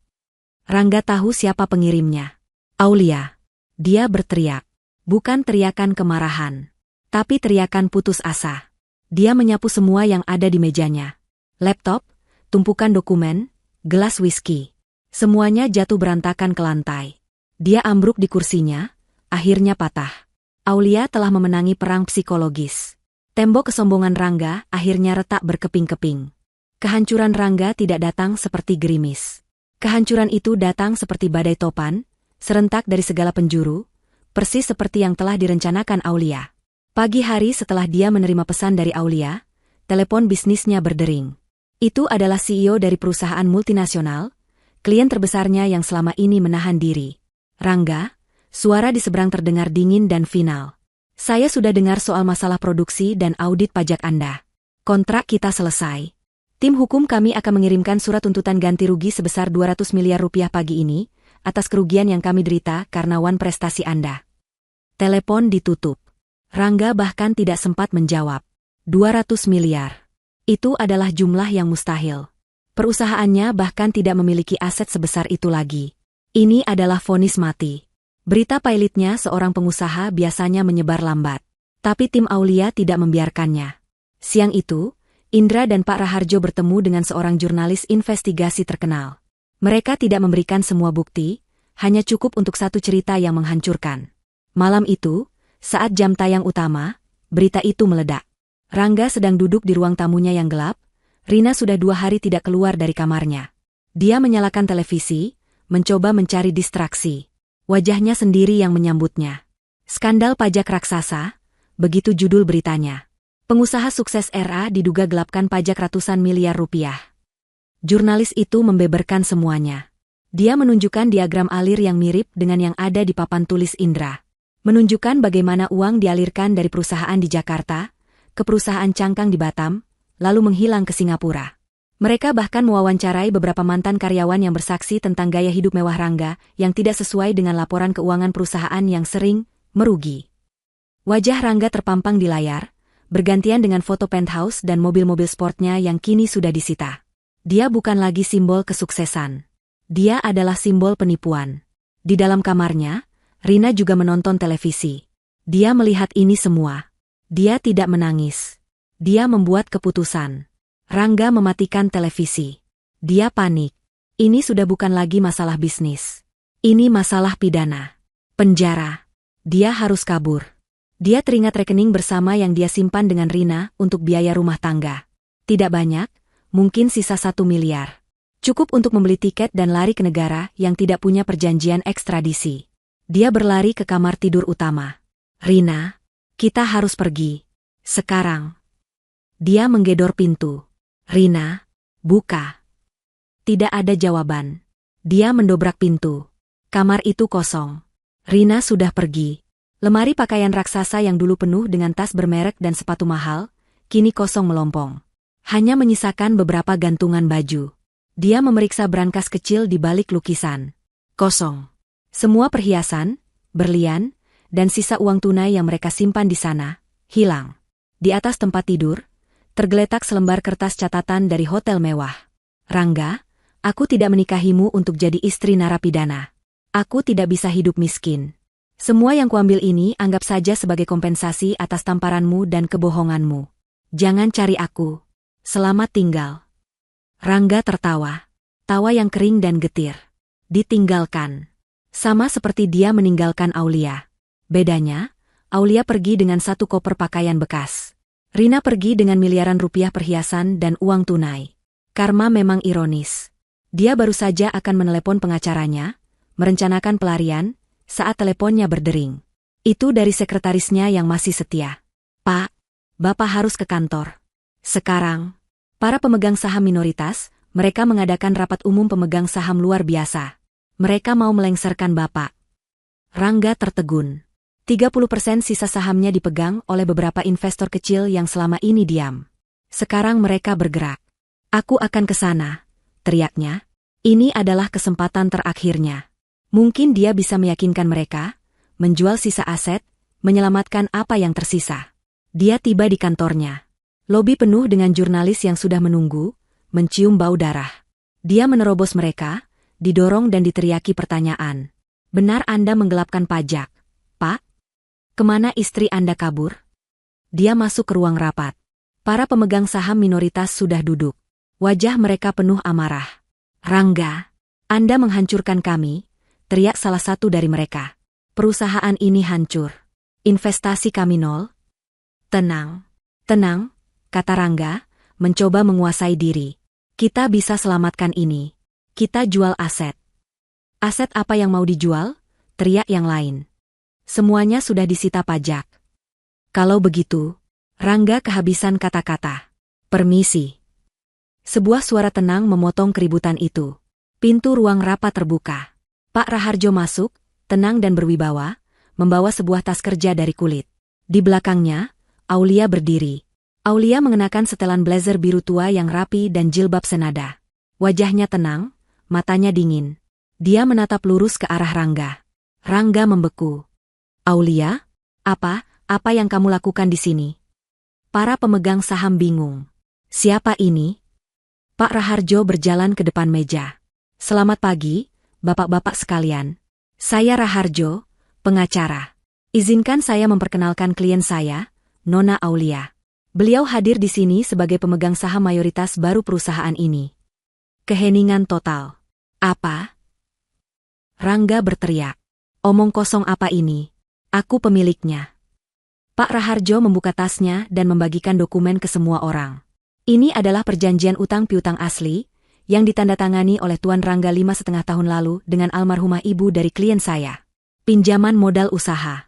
Rangga tahu siapa pengirimnya. Aulia. Dia berteriak. Bukan teriakan kemarahan, tapi teriakan putus asa. Dia menyapu semua yang ada di mejanya. Laptop, tumpukan dokumen, gelas whisky. Semuanya jatuh berantakan ke lantai. Dia ambruk di kursinya, akhirnya patah. Aulia telah memenangi perang psikologis. Tembok kesombongan Rangga akhirnya retak berkeping-keping. Kehancuran Rangga tidak datang seperti gerimis. Kehancuran itu datang seperti badai topan, serentak dari segala penjuru, persis seperti yang telah direncanakan Aulia. Pagi hari setelah dia menerima pesan dari Aulia, telepon bisnisnya berdering. Itu adalah CEO dari perusahaan multinasional, klien terbesarnya yang selama ini menahan diri. Rangga, suara di seberang terdengar dingin dan final. Saya sudah dengar soal masalah produksi dan audit pajak Anda. Kontrak kita selesai. Tim hukum kami akan mengirimkan surat tuntutan ganti rugi sebesar 200 miliar rupiah pagi ini, atas kerugian yang kami derita karena prestasi Anda. Telepon ditutup. Rangga bahkan tidak sempat menjawab. 200 miliar. Itu adalah jumlah yang mustahil. Perusahaannya bahkan tidak memiliki aset sebesar itu lagi. Ini adalah vonis mati. Berita pahitnya seorang pengusaha biasanya menyebar lambat. Tapi tim Aulia tidak membiarkannya. Siang itu, Indra dan Pak Raharjo bertemu dengan seorang jurnalis investigasi terkenal. Mereka tidak memberikan semua bukti, hanya cukup untuk satu cerita yang menghancurkan. Malam itu, saat jam tayang utama, berita itu meledak. Rangga sedang duduk di ruang tamunya yang gelap, Rina sudah 2 hari tidak keluar dari kamarnya. Dia menyalakan televisi, mencoba mencari distraksi. Wajahnya sendiri yang menyambutnya. Skandal pajak raksasa, begitu judul beritanya. Pengusaha sukses RA diduga gelapkan pajak ratusan miliar rupiah. Jurnalis itu membeberkan semuanya. Dia menunjukkan diagram alir yang mirip dengan yang ada di papan tulis Indra. Menunjukkan bagaimana uang dialirkan dari perusahaan di Jakarta ke perusahaan cangkang di Batam, lalu menghilang ke Singapura. Mereka bahkan mewawancarai beberapa mantan karyawan yang bersaksi tentang gaya hidup mewah Rangga yang tidak sesuai dengan laporan keuangan perusahaan yang sering merugi. Wajah Rangga terpampang di layar, bergantian dengan foto penthouse dan mobil-mobil sportnya yang kini sudah disita. Dia bukan lagi simbol kesuksesan. Dia adalah simbol penipuan. Di dalam kamarnya, Rina juga menonton televisi. Dia melihat ini semua. Dia tidak menangis. Dia membuat keputusan. Rangga mematikan televisi. Dia panik. Ini sudah bukan lagi masalah bisnis. Ini masalah pidana. Penjara. Dia harus kabur. Dia teringat rekening bersama yang dia simpan dengan Rina untuk biaya rumah tangga. Tidak banyak, mungkin sisa 1 miliar. Cukup untuk membeli tiket dan lari ke negara yang tidak punya perjanjian ekstradisi. Dia berlari ke kamar tidur utama. Rina, kita harus pergi. Sekarang. Dia menggedor pintu. Rina, buka. Tidak ada jawaban. Dia mendobrak pintu. Kamar itu kosong. Rina sudah pergi. Lemari pakaian raksasa yang dulu penuh dengan tas bermerek dan sepatu mahal, kini kosong melompong. Hanya menyisakan beberapa gantungan baju. Dia memeriksa brankas kecil di balik lukisan. Kosong. Semua perhiasan, berlian, dan sisa uang tunai yang mereka simpan di sana, hilang. Di atas tempat tidur, tergeletak selembar kertas catatan dari hotel mewah. Rangga, aku tidak menikahimu untuk jadi istri narapidana. Aku tidak bisa hidup miskin. Semua yang kuambil ini anggap saja sebagai kompensasi atas tamparanmu dan kebohonganmu. Jangan cari aku. Selamat tinggal. Rangga tertawa. Tawa yang kering dan getir. Ditinggalkan. Sama seperti dia meninggalkan Aulia. Bedanya, Aulia pergi dengan 1 koper pakaian bekas. Rina pergi dengan miliaran rupiah perhiasan dan uang tunai. Karma memang ironis. Dia baru saja akan menelepon pengacaranya, merencanakan pelarian, saat teleponnya berdering. Itu dari sekretarisnya yang masih setia. Pak, Bapak harus ke kantor. Sekarang, para pemegang saham minoritas, mereka mengadakan rapat umum pemegang saham luar biasa. Mereka mau melengsarkan Bapak. Rangga tertegun. 30% sisa sahamnya dipegang oleh beberapa investor kecil yang selama ini diam. Sekarang mereka bergerak. Aku akan ke sana, teriaknya. Ini adalah kesempatan terakhirnya. Mungkin dia bisa meyakinkan mereka, menjual sisa aset, menyelamatkan apa yang tersisa. Dia tiba di kantornya. Lobi penuh dengan jurnalis yang sudah menunggu, mencium bau darah. Dia menerobos mereka, didorong dan diteriaki pertanyaan. Benar Anda menggelapkan pajak, Pak? Kemana istri Anda kabur? Dia masuk ke ruang rapat. Para pemegang saham minoritas sudah duduk. Wajah mereka penuh amarah. Rangga, Anda menghancurkan kami, teriak salah satu dari mereka. Perusahaan ini hancur. Investasi kami nol. Tenang, tenang, kata Rangga, mencoba menguasai diri. Kita bisa selamatkan ini. Kita jual aset. Aset apa yang mau dijual? Teriak yang lain. Semuanya sudah disita pajak. Kalau begitu, Rangga kehabisan kata-kata. Permisi. Sebuah suara tenang memotong keributan itu. Pintu ruang rapat terbuka. Pak Raharjo masuk, tenang dan berwibawa, membawa sebuah tas kerja dari kulit. Di belakangnya, Aulia berdiri. Aulia mengenakan setelan blazer biru tua yang rapi dan jilbab senada. Wajahnya tenang, matanya dingin. Dia menatap lurus ke arah Rangga. Rangga membeku. Aulia, apa yang kamu lakukan di sini? Para pemegang saham bingung. Siapa ini? Pak Raharjo berjalan ke depan meja. Selamat pagi, Bapak-bapak sekalian. Saya Raharjo, pengacara. Izinkan saya memperkenalkan klien saya, Nona Aulia. Beliau hadir di sini sebagai pemegang saham mayoritas baru perusahaan ini. Keheningan total. Apa? Rangga berteriak. Omong kosong apa ini? Aku pemiliknya. Pak Raharjo membuka tasnya dan membagikan dokumen ke semua orang. Ini adalah perjanjian utang piutang asli, yang ditandatangani oleh Tuan Rangga 5,5 tahun lalu dengan almarhumah ibu dari klien saya. Pinjaman modal usaha.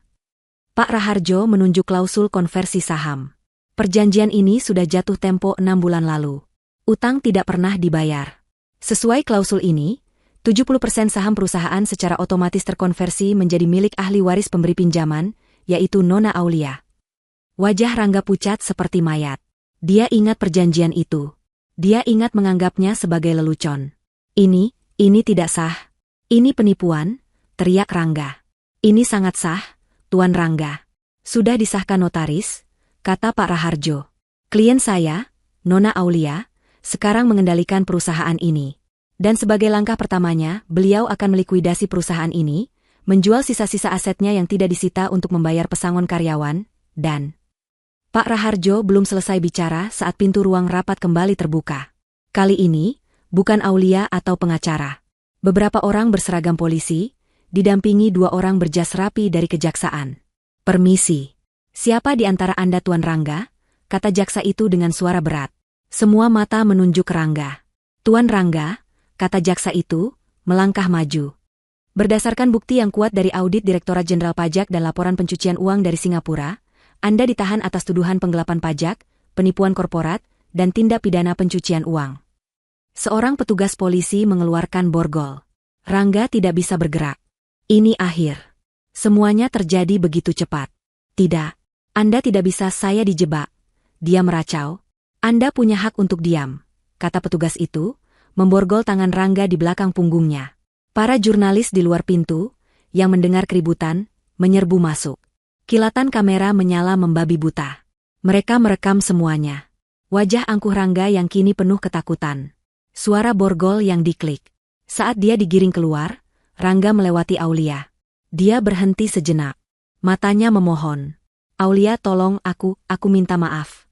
Pak Raharjo menunjuk klausul konversi saham. Perjanjian ini sudah jatuh tempo 6 bulan lalu. Utang tidak pernah dibayar. Sesuai klausul ini, 70% saham perusahaan secara otomatis terkonversi menjadi milik ahli waris pemberi pinjaman, yaitu Nona Aulia. Wajah Rangga pucat seperti mayat. Dia ingat perjanjian itu. Dia ingat menganggapnya sebagai lelucon. Ini tidak sah. Ini penipuan, teriak Rangga. Ini sangat sah, Tuan Rangga. Sudah disahkan notaris, kata Pak Raharjo. Klien saya, Nona Aulia, sekarang mengendalikan perusahaan ini. Dan sebagai langkah pertamanya, beliau akan melikuidasi perusahaan ini, menjual sisa-sisa asetnya yang tidak disita untuk membayar pesangon karyawan, dan... Pak Raharjo belum selesai bicara saat pintu ruang rapat kembali terbuka. Kali ini, bukan Aulia atau pengacara. Beberapa orang berseragam polisi, didampingi 2 orang berjas rapi dari kejaksaan. "Permisi. Siapa di antara Anda Tuan Rangga?" kata jaksa itu dengan suara berat. Semua mata menunjuk Rangga. "Tuan Rangga," kata jaksa itu, melangkah maju. "Berdasarkan bukti yang kuat dari audit Direktorat Jenderal Pajak dan laporan pencucian uang dari Singapura, Anda ditahan atas tuduhan penggelapan pajak, penipuan korporat, dan tindak pidana pencucian uang." Seorang petugas polisi mengeluarkan borgol. Rangga tidak bisa bergerak. Ini akhir. Semuanya terjadi begitu cepat. "Tidak. Anda tidak bisa, saya dijebak." Dia meracau. "Anda punya hak untuk diam," kata petugas itu, memborgol tangan Rangga di belakang punggungnya. Para jurnalis di luar pintu, yang mendengar keributan, menyerbu masuk. Kilatan kamera menyala membabi buta. Mereka merekam semuanya. Wajah angkuh Rangga yang kini penuh ketakutan. Suara borgol yang diklik. Saat dia digiring keluar, Rangga melewati Aulia. Dia berhenti sejenak. Matanya memohon. "Aulia, tolong aku minta maaf."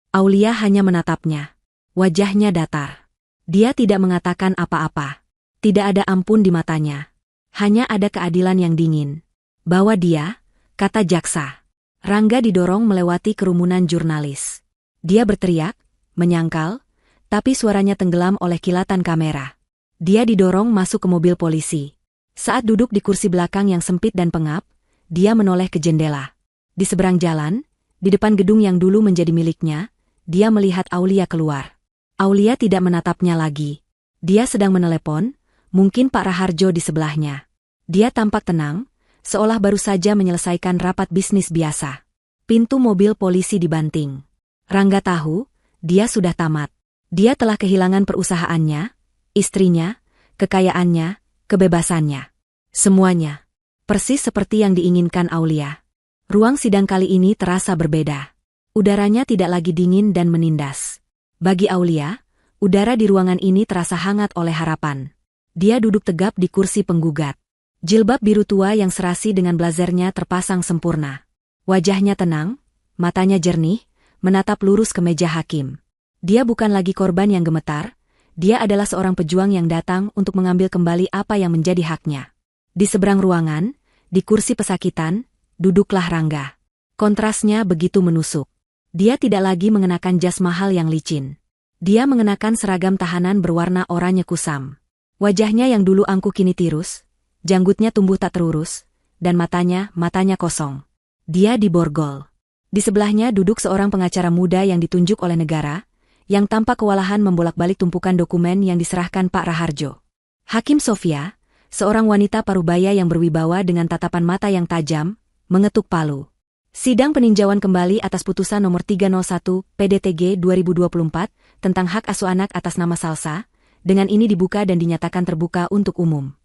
Aulia hanya menatapnya. Wajahnya datar. Dia tidak mengatakan apa-apa. Tidak ada ampun di matanya. Hanya ada keadilan yang dingin. "Bawa dia," kata jaksa. Rangga didorong melewati kerumunan jurnalis. Dia berteriak, menyangkal, tapi suaranya tenggelam oleh kilatan kamera. Dia didorong masuk ke mobil polisi. Saat duduk di kursi belakang yang sempit dan pengap, dia menoleh ke jendela. Di seberang jalan, di depan gedung yang dulu menjadi miliknya, dia melihat Aulia keluar. Aulia tidak menatapnya lagi. Dia sedang menelepon, mungkin Pak Raharjo di sebelahnya. Dia tampak tenang, seolah baru saja menyelesaikan rapat bisnis biasa. Pintu mobil polisi dibanting. Rangga tahu, dia sudah tamat. Dia telah kehilangan perusahaannya, istrinya, kekayaannya, kebebasannya. Semuanya. Persis seperti yang diinginkan Aulia. Ruang sidang kali ini terasa berbeda. Udaranya tidak lagi dingin dan menindas. Bagi Aulia, udara di ruangan ini terasa hangat oleh harapan. Dia duduk tegap di kursi penggugat. Jilbab biru tua yang serasi dengan blazernya terpasang sempurna. Wajahnya tenang, matanya jernih, menatap lurus ke meja hakim. Dia bukan lagi korban yang gemetar, dia adalah seorang pejuang yang datang untuk mengambil kembali apa yang menjadi haknya. Di seberang ruangan, di kursi pesakitan, duduklah Rangga. Kontrasnya begitu menusuk. Dia tidak lagi mengenakan jas mahal yang licin. Dia mengenakan seragam tahanan berwarna oranye kusam. Wajahnya yang dulu angkuh kini tirus, janggutnya tumbuh tak terurus, dan matanya kosong. Dia diborgol. Di sebelahnya duduk seorang pengacara muda yang ditunjuk oleh negara, yang tampak kewalahan membolak-balik tumpukan dokumen yang diserahkan Pak Raharjo. Hakim Sofia, seorang wanita parubaya yang berwibawa dengan tatapan mata yang tajam, mengetuk palu. Sidang peninjauan kembali atas putusan nomor 301 PDTG 2024 tentang hak asuh anak atas nama Salsa, dengan ini dibuka dan dinyatakan terbuka untuk umum.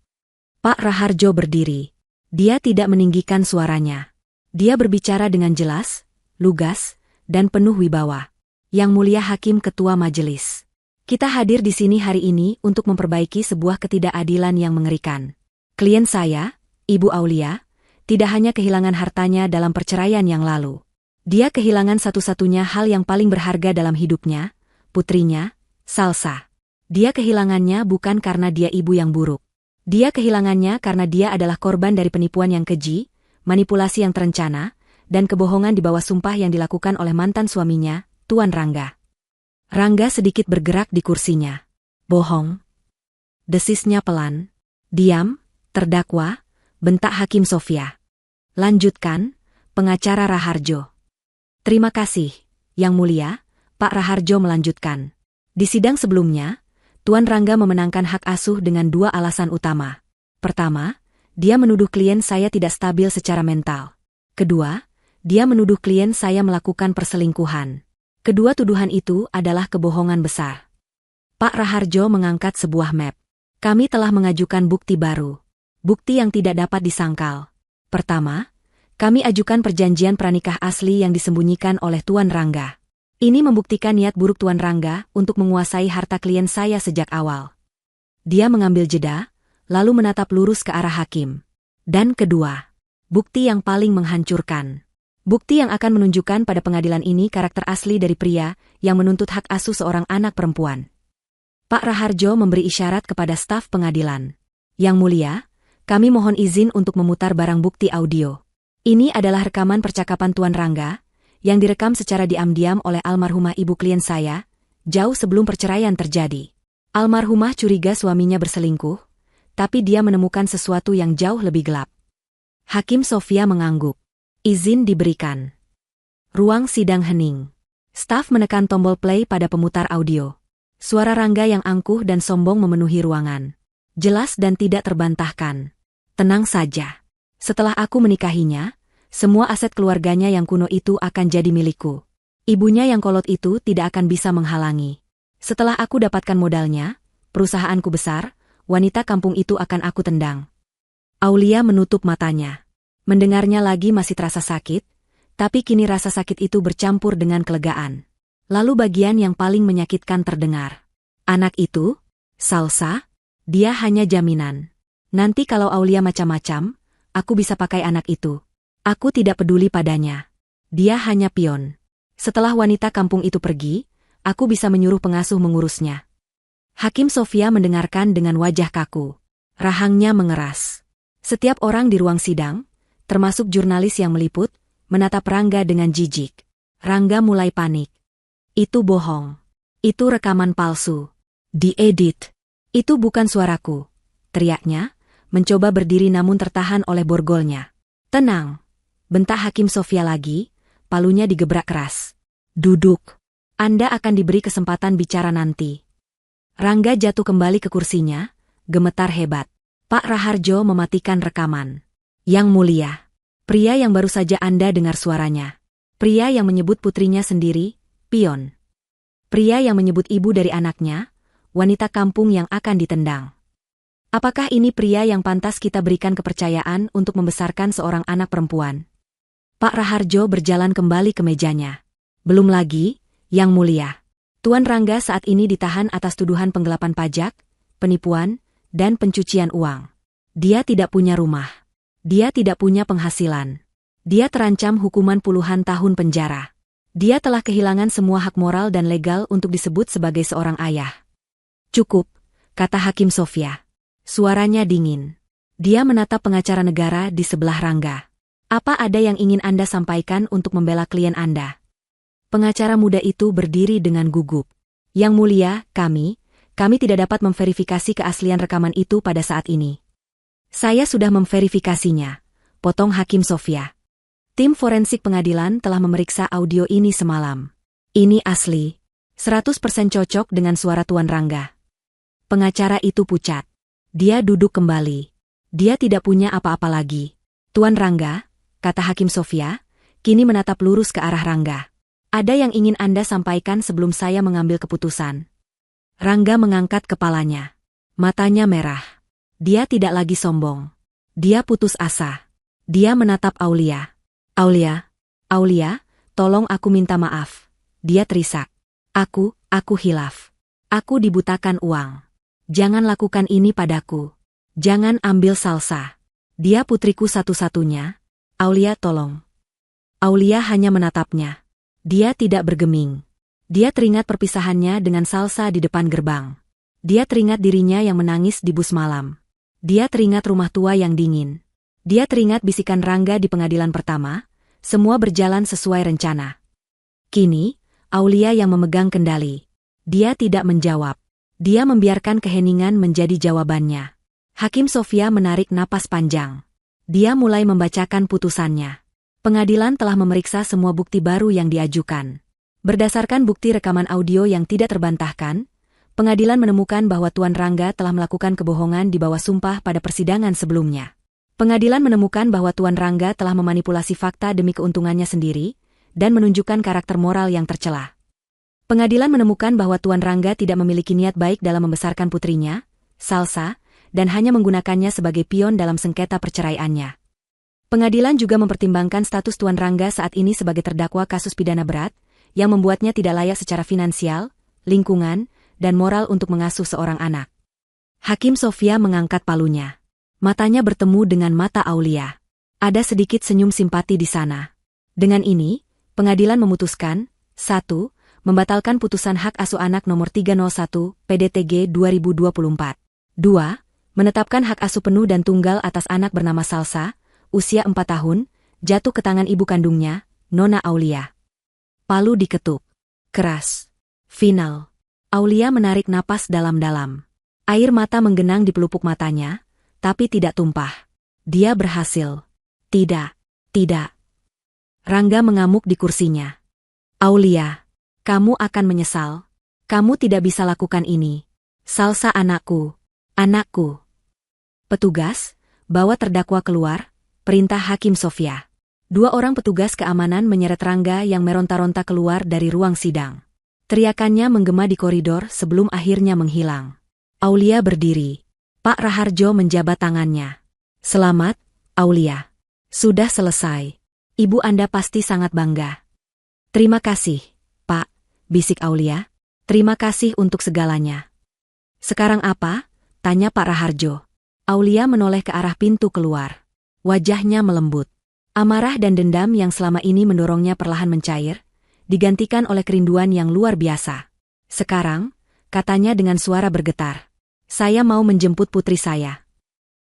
Pak Raharjo berdiri. Dia tidak meninggikan suaranya. Dia berbicara dengan jelas, lugas, dan penuh wibawa. Yang Mulia Hakim Ketua Majelis. Kita hadir di sini hari ini untuk memperbaiki sebuah ketidakadilan yang mengerikan. Klien saya, Ibu Aulia, tidak hanya kehilangan hartanya dalam perceraian yang lalu. Dia kehilangan satu-satunya hal yang paling berharga dalam hidupnya, putrinya, Salsa. Dia kehilangannya bukan karena dia ibu yang buruk. Dia kehilangannya karena dia adalah korban dari penipuan yang keji, manipulasi yang terencana, dan kebohongan di bawah sumpah yang dilakukan oleh mantan suaminya, Tuan Rangga. Rangga sedikit bergerak di kursinya. "Bohong." Desisnya pelan. "Diam, terdakwa," bentak Hakim Sofia. "Lanjutkan, pengacara Raharjo." "Terima kasih, Yang Mulia," Pak Raharjo melanjutkan. Di sidang sebelumnya, Tuan Rangga memenangkan hak asuh dengan 2 alasan utama. Pertama, dia menuduh klien saya tidak stabil secara mental. Kedua, dia menuduh klien saya melakukan perselingkuhan. Kedua tuduhan itu adalah kebohongan besar. Pak Raharjo mengangkat sebuah map. "Kami telah mengajukan bukti baru. Bukti yang tidak dapat disangkal. Pertama, kami ajukan perjanjian pranikah asli yang disembunyikan oleh Tuan Rangga. Ini membuktikan niat buruk Tuan Rangga untuk menguasai harta klien saya sejak awal. Dia mengambil jeda, lalu menatap lurus ke arah hakim. Dan kedua, bukti yang paling menghancurkan. Bukti yang akan menunjukkan pada pengadilan ini karakter asli dari pria yang menuntut hak asuh seorang anak perempuan. Pak Raharjo memberi isyarat kepada staf pengadilan. Yang mulia, kami mohon izin untuk memutar barang bukti audio. Ini adalah rekaman percakapan Tuan Rangga, yang direkam secara diam-diam oleh almarhumah ibu klien saya, jauh sebelum perceraian terjadi. Almarhumah curiga suaminya berselingkuh, tapi dia menemukan sesuatu yang jauh lebih gelap. Hakim Sofia mengangguk. Izin diberikan. Ruang sidang hening. Staf menekan tombol play pada pemutar audio. Suara Rangga yang angkuh dan sombong memenuhi ruangan. Jelas dan tidak terbantahkan. Tenang saja. Setelah aku menikahinya, semua aset keluarganya yang kuno itu akan jadi milikku. Ibunya yang kolot itu tidak akan bisa menghalangi. Setelah aku dapatkan modalnya, perusahaanku besar, wanita kampung itu akan aku tendang. Aulia menutup matanya. Mendengarnya lagi masih terasa sakit, tapi kini rasa sakit itu bercampur dengan kelegaan. Lalu bagian yang paling menyakitkan terdengar. Anak itu, Salsa, dia hanya jaminan. Nanti kalau Aulia macam-macam, aku bisa pakai anak itu. Aku tidak peduli padanya. Dia hanya pion. Setelah wanita kampung itu pergi, aku bisa menyuruh pengasuh mengurusnya. Hakim Sofia mendengarkan dengan wajah kaku. Rahangnya mengeras. Setiap orang di ruang sidang, termasuk jurnalis yang meliput, menatap Rangga dengan jijik. Rangga mulai panik. Itu bohong. Itu rekaman palsu. Diedit. Itu bukan suaraku. Teriaknya, mencoba berdiri namun tertahan oleh borgolnya. Tenang. Bentak Hakim Sofia lagi, palunya digebrak keras. Duduk. Anda akan diberi kesempatan bicara nanti. Rangga jatuh kembali ke kursinya, gemetar hebat. Pak Raharjo mematikan rekaman. Yang mulia, pria yang baru saja Anda dengar suaranya. Pria yang menyebut putrinya sendiri, pion. Pria yang menyebut ibu dari anaknya, wanita kampung yang akan ditendang. Apakah ini pria yang pantas kita berikan kepercayaan untuk membesarkan seorang anak perempuan? Pak Raharjo berjalan kembali ke mejanya. Belum lagi, Yang mulia. Tuan Rangga saat ini ditahan atas tuduhan penggelapan pajak, penipuan, dan pencucian uang. Dia tidak punya rumah. Dia tidak punya penghasilan. Dia terancam hukuman puluhan tahun penjara. Dia telah kehilangan semua hak moral dan legal untuk disebut sebagai seorang ayah. Cukup, kata Hakim Sofia. Suaranya dingin. Dia menatap pengacara negara di sebelah Rangga. Apa ada yang ingin Anda sampaikan untuk membela klien Anda? Pengacara muda itu berdiri dengan gugup. Yang mulia, kami tidak dapat memverifikasi keaslian rekaman itu pada saat ini. Saya sudah memverifikasinya, potong Hakim Sofia. Tim forensik pengadilan telah memeriksa audio ini semalam. Ini asli, 100% cocok dengan suara Tuan Rangga. Pengacara itu pucat. Dia duduk kembali. Dia tidak punya apa-apa lagi. Tuan Rangga, kata Hakim Sofia, kini menatap lurus ke arah Rangga. Ada yang ingin Anda sampaikan sebelum saya mengambil keputusan? Rangga mengangkat kepalanya. Matanya merah. Dia tidak lagi sombong. Dia putus asa. Dia menatap Aulia. Aulia, tolong aku minta maaf. Dia terisak. Aku hilaf. Aku dibutakan uang. Jangan lakukan ini padaku. Jangan ambil Salsa. Dia putriku satu-satunya. Aulia, tolong. Aulia hanya menatapnya. Dia tidak bergeming. Dia teringat perpisahannya dengan Salsa di depan gerbang. Dia teringat dirinya yang menangis di bus malam. Dia teringat rumah tua yang dingin. Dia teringat bisikan Rangga di pengadilan pertama. Semua berjalan sesuai rencana. Kini, Aulia yang memegang kendali. Dia tidak menjawab. Dia membiarkan keheningan menjadi jawabannya. Hakim Sofia menarik napas panjang. Dia mulai membacakan putusannya. Pengadilan telah memeriksa semua bukti baru yang diajukan. Berdasarkan bukti rekaman audio yang tidak terbantahkan, pengadilan menemukan bahwa Tuan Rangga telah melakukan kebohongan di bawah sumpah pada persidangan sebelumnya. Pengadilan menemukan bahwa Tuan Rangga telah memanipulasi fakta demi keuntungannya sendiri, dan menunjukkan karakter moral yang tercela. Pengadilan menemukan bahwa Tuan Rangga tidak memiliki niat baik dalam membesarkan putrinya, Salsa, dan hanya menggunakannya sebagai pion dalam sengketa perceraiannya. Pengadilan juga mempertimbangkan status Tuan Rangga saat ini sebagai terdakwa kasus pidana berat, yang membuatnya tidak layak secara finansial, lingkungan, dan moral untuk mengasuh seorang anak. Hakim Sofia mengangkat palunya. Matanya bertemu dengan mata Aulia. Ada sedikit senyum simpati di sana. Dengan ini, pengadilan memutuskan, 1. Membatalkan putusan hak asuh anak nomor 301 PDTG 2024. 2. Menetapkan hak asuh penuh dan tunggal atas anak bernama Salsa, usia 4 tahun, jatuh ke tangan ibu kandungnya, Nona Aulia. Palu diketuk. Keras. Final. Aulia menarik napas dalam-dalam. Air mata menggenang di pelupuk matanya, tapi tidak tumpah. Dia berhasil. Tidak. Tidak. Rangga mengamuk di kursinya. Aulia, kamu akan menyesal. Kamu tidak bisa lakukan ini. Salsa anakku. Anakku. Petugas, bawa terdakwa keluar, perintah Hakim Sofia. 2 orang petugas keamanan menyeret Rangga yang meronta-ronta keluar dari ruang sidang. Teriakannya menggema di koridor sebelum akhirnya menghilang. Aulia berdiri. Pak Raharjo menjabat tangannya. Selamat, Aulia. Sudah selesai. Ibu Anda pasti sangat bangga. Terima kasih, Pak, bisik Aulia. Terima kasih untuk segalanya. Sekarang apa? Tanya Pak Raharjo. Aulia menoleh ke arah pintu keluar. Wajahnya melembut. Amarah dan dendam yang selama ini mendorongnya perlahan mencair, digantikan oleh kerinduan yang luar biasa. Sekarang, katanya dengan suara bergetar. Saya mau menjemput putri saya.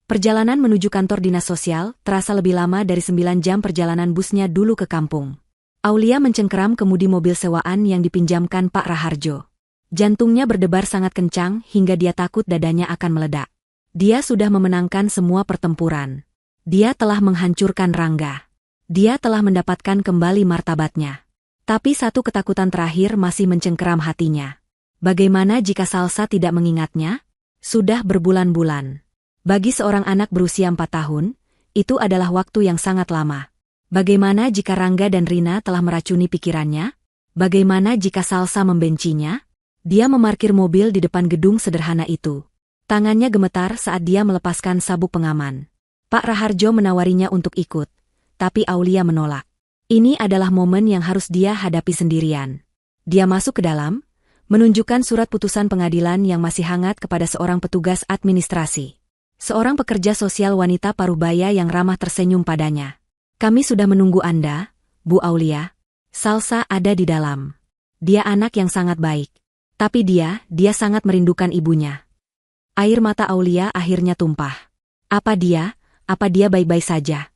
Perjalanan menuju kantor dinas sosial terasa lebih lama dari 9 jam perjalanan busnya dulu ke kampung. Aulia mencengkeram kemudi mobil sewaan yang dipinjamkan Pak Raharjo. Jantungnya berdebar sangat kencang hingga dia takut dadanya akan meledak. Dia sudah memenangkan semua pertempuran. Dia telah menghancurkan Rangga. Dia telah mendapatkan kembali martabatnya. Tapi satu ketakutan terakhir masih mencengkeram hatinya. Bagaimana jika Salsa tidak mengingatnya? Sudah berbulan-bulan. Bagi seorang anak berusia 4 tahun, itu adalah waktu yang sangat lama. Bagaimana jika Rangga dan Rina telah meracuni pikirannya? Bagaimana jika Salsa membencinya? Dia memarkir mobil di depan gedung sederhana itu. Tangannya gemetar saat dia melepaskan sabuk pengaman. Pak Raharjo menawarinya untuk ikut, tapi Aulia menolak. Ini adalah momen yang harus dia hadapi sendirian. Dia masuk ke dalam, menunjukkan surat putusan pengadilan yang masih hangat kepada seorang petugas administrasi. Seorang pekerja sosial wanita parubaya yang ramah tersenyum padanya. Kami sudah menunggu Anda, Bu Aulia. Salsa ada di dalam. Dia anak yang sangat baik. Tapi dia sangat merindukan ibunya. Air mata Aulia akhirnya tumpah. Apa dia baik-baik saja?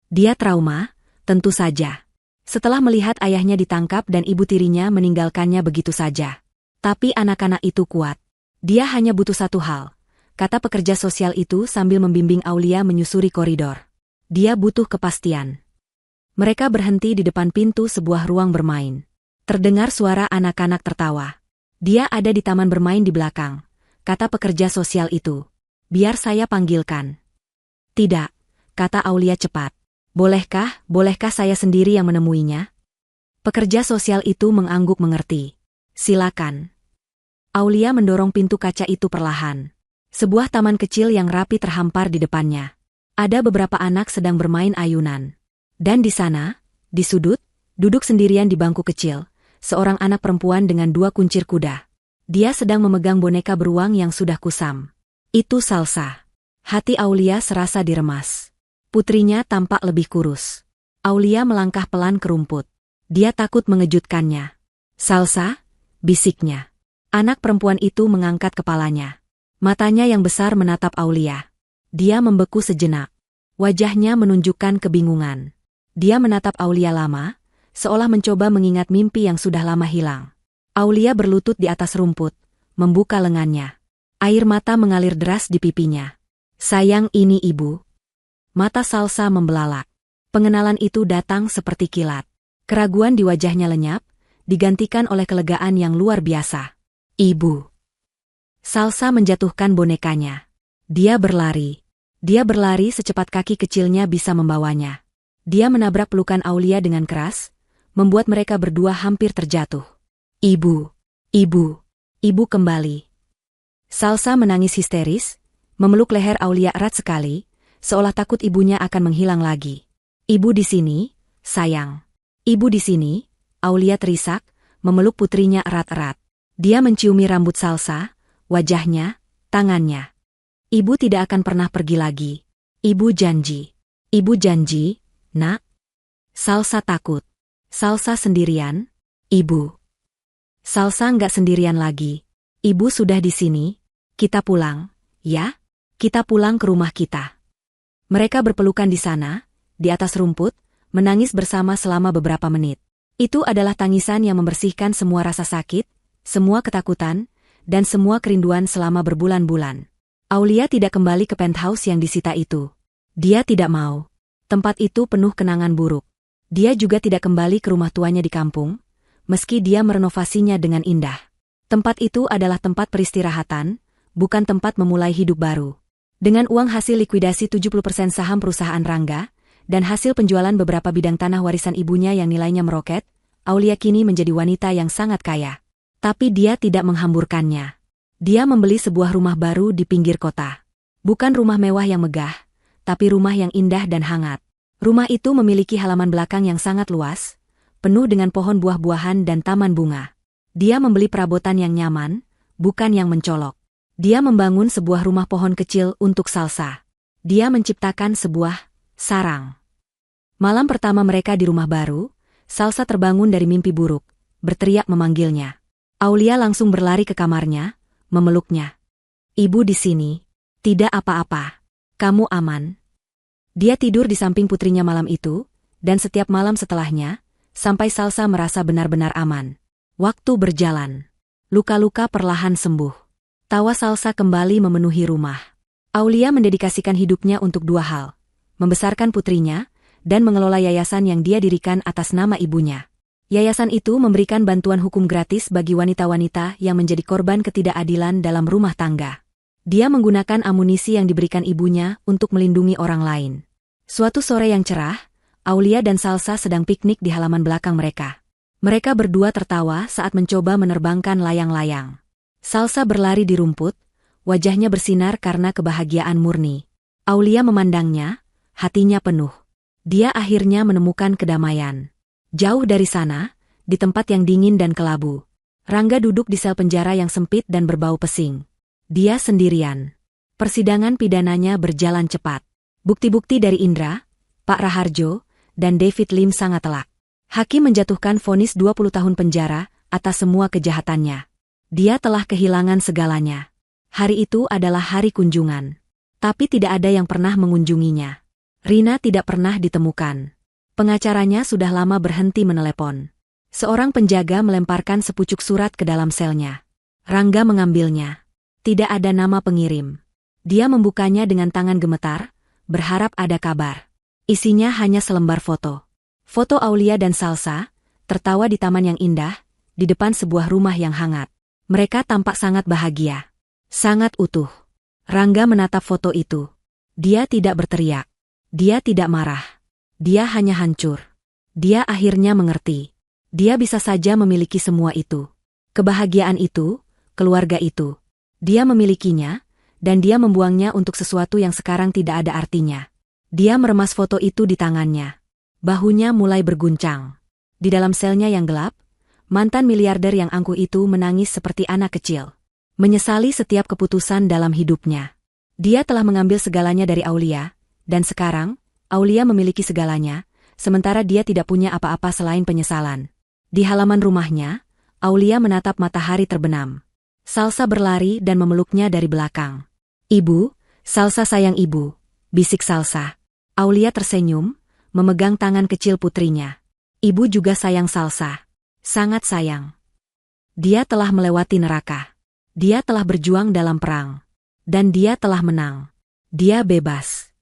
Dia trauma, tentu saja. Setelah melihat ayahnya ditangkap dan ibu tirinya meninggalkannya begitu saja. Tapi anak-anak itu kuat. Dia hanya butuh satu hal. Kata pekerja sosial itu sambil membimbing Aulia menyusuri koridor. Dia butuh kepastian. Mereka berhenti di depan pintu sebuah ruang bermain. Terdengar suara anak-anak tertawa. Dia ada di taman bermain di belakang, kata pekerja sosial itu. Biar saya panggilkan. Tidak, kata Aulia cepat. Bolehkah saya sendiri yang menemuinya? Pekerja sosial itu mengangguk mengerti. Silakan. Aulia mendorong pintu kaca itu perlahan. Sebuah taman kecil yang rapi terhampar di depannya. Ada beberapa anak sedang bermain ayunan. Dan di sana, di sudut, duduk sendirian di bangku kecil, seorang anak perempuan dengan 2 kuncir kuda. Dia sedang memegang boneka beruang yang sudah kusam. Itu Salsa. Hati Aulia serasa diremas. Putrinya tampak lebih kurus. Aulia melangkah pelan ke rumput. Dia takut mengejutkannya. Salsa, bisiknya. Anak perempuan itu mengangkat kepalanya. Matanya yang besar menatap Aulia. Dia membeku sejenak. Wajahnya menunjukkan kebingungan. Dia menatap Aulia lama, seolah mencoba mengingat mimpi yang sudah lama hilang. Aulia berlutut di atas rumput, membuka lengannya. Air mata mengalir deras di pipinya. Sayang, ini ibu. Mata Salsa membelalak. Pengenalan itu datang seperti kilat. Keraguan di wajahnya lenyap, digantikan oleh kelegaan yang luar biasa. Ibu. Salsa menjatuhkan bonekanya. Dia berlari. Dia berlari secepat kaki kecilnya bisa membawanya. Dia menabrak pelukan Aulia dengan keras, membuat mereka berdua hampir terjatuh. Ibu. Ibu kembali. Salsa menangis histeris, memeluk leher Aulia erat sekali, seolah takut ibunya akan menghilang lagi. Ibu di sini, sayang. Ibu di sini, Aulia terisak, memeluk putrinya erat-erat. Dia menciumi rambut Salsa, wajahnya tangannya. Ibu tidak akan pernah pergi lagi. Ibu janji. Ibu janji, nak. Salsa takut. Salsa sendirian? Ibu. Salsa nggak sendirian lagi. Ibu sudah di sini. Kita pulang, ya? Kita pulang ke rumah kita. Mereka berpelukan di sana, di atas rumput, menangis bersama selama beberapa menit. Itu adalah tangisan yang membersihkan semua rasa sakit, semua ketakutan, dan semua kerinduan selama berbulan-bulan. Aulia tidak kembali ke penthouse yang disita itu. Dia tidak mau. Tempat itu penuh kenangan buruk. Dia juga tidak kembali ke rumah tuanya di kampung, meski dia merenovasinya dengan indah. Tempat itu adalah tempat peristirahatan, bukan tempat memulai hidup baru. Dengan uang hasil likuidasi 70% saham perusahaan Rangga, dan hasil penjualan beberapa bidang tanah warisan ibunya yang nilainya meroket, Aulia kini menjadi wanita yang sangat kaya. Tapi dia tidak menghamburkannya. Dia membeli sebuah rumah baru di pinggir kota. Bukan rumah mewah yang megah, tapi rumah yang indah dan hangat. Rumah itu memiliki halaman belakang yang sangat luas, penuh dengan pohon buah-buahan dan taman bunga. Dia membeli perabotan yang nyaman, bukan yang mencolok. Dia membangun sebuah rumah pohon kecil untuk Salsa. Dia menciptakan sebuah sarang. Malam pertama mereka di rumah baru, Salsa terbangun dari mimpi buruk, berteriak memanggilnya. Aulia langsung berlari ke kamarnya, memeluknya. Ibu di sini. Tidak apa-apa. Kamu aman. Dia tidur di samping putrinya malam itu, dan setiap malam setelahnya, sampai Salsa merasa benar-benar aman. Waktu berjalan. Luka-luka perlahan sembuh. Tawa Salsa kembali memenuhi rumah. Aulia mendedikasikan hidupnya untuk dua hal. Membesarkan putrinya, dan mengelola yayasan yang dia dirikan atas nama ibunya. Yayasan itu memberikan bantuan hukum gratis bagi wanita-wanita yang menjadi korban ketidakadilan dalam rumah tangga. Dia menggunakan amunisi yang diberikan ibunya untuk melindungi orang lain. Suatu sore yang cerah, Aulia dan Salsa sedang piknik di halaman belakang mereka. Mereka berdua tertawa saat mencoba menerbangkan layang-layang. Salsa berlari di rumput, wajahnya bersinar karena kebahagiaan murni. Aulia memandangnya, hatinya penuh. Dia akhirnya menemukan kedamaian. Jauh dari sana, di tempat yang dingin dan kelabu, Rangga duduk di sel penjara yang sempit dan berbau pesing. Dia sendirian. Persidangan pidananya berjalan cepat. Bukti-bukti dari Indra, Pak Raharjo, dan David Lim sangat telak. Hakim menjatuhkan vonis 20 tahun penjara atas semua kejahatannya. Dia telah kehilangan segalanya. Hari itu adalah hari kunjungan. Tapi tidak ada yang pernah mengunjunginya. Rina tidak pernah ditemukan. Pengacaranya sudah lama berhenti menelepon. Seorang penjaga melemparkan sepucuk surat ke dalam selnya. Rangga mengambilnya. Tidak ada nama pengirim. Dia membukanya dengan tangan gemetar, berharap ada kabar. Isinya hanya selembar foto. Foto Aulia dan Salsa, tertawa di taman yang indah, di depan sebuah rumah yang hangat. Mereka tampak sangat bahagia. Sangat utuh. Rangga menatap foto itu. Dia tidak berteriak. Dia tidak marah. Dia hanya hancur. Dia akhirnya mengerti. Dia bisa saja memiliki semua itu. Kebahagiaan itu, keluarga itu. Dia memilikinya, dan dia membuangnya untuk sesuatu yang sekarang tidak ada artinya. Dia meremas foto itu di tangannya. Bahunya mulai berguncang. Di dalam selnya yang gelap, mantan miliarder yang angkuh itu menangis seperti anak kecil. Menyesali setiap keputusan dalam hidupnya. Dia telah mengambil segalanya dari Aulia, dan sekarang, Aulia memiliki segalanya, sementara dia tidak punya apa-apa selain penyesalan. Di halaman rumahnya, Aulia menatap matahari terbenam. Salsa berlari dan memeluknya dari belakang. Ibu, Salsa sayang ibu, bisik Salsa. Aulia tersenyum, memegang tangan kecil putrinya. Ibu juga sayang Salsa. Sangat sayang. Dia telah melewati neraka. Dia telah berjuang dalam perang. Dan dia telah menang. Dia bebas.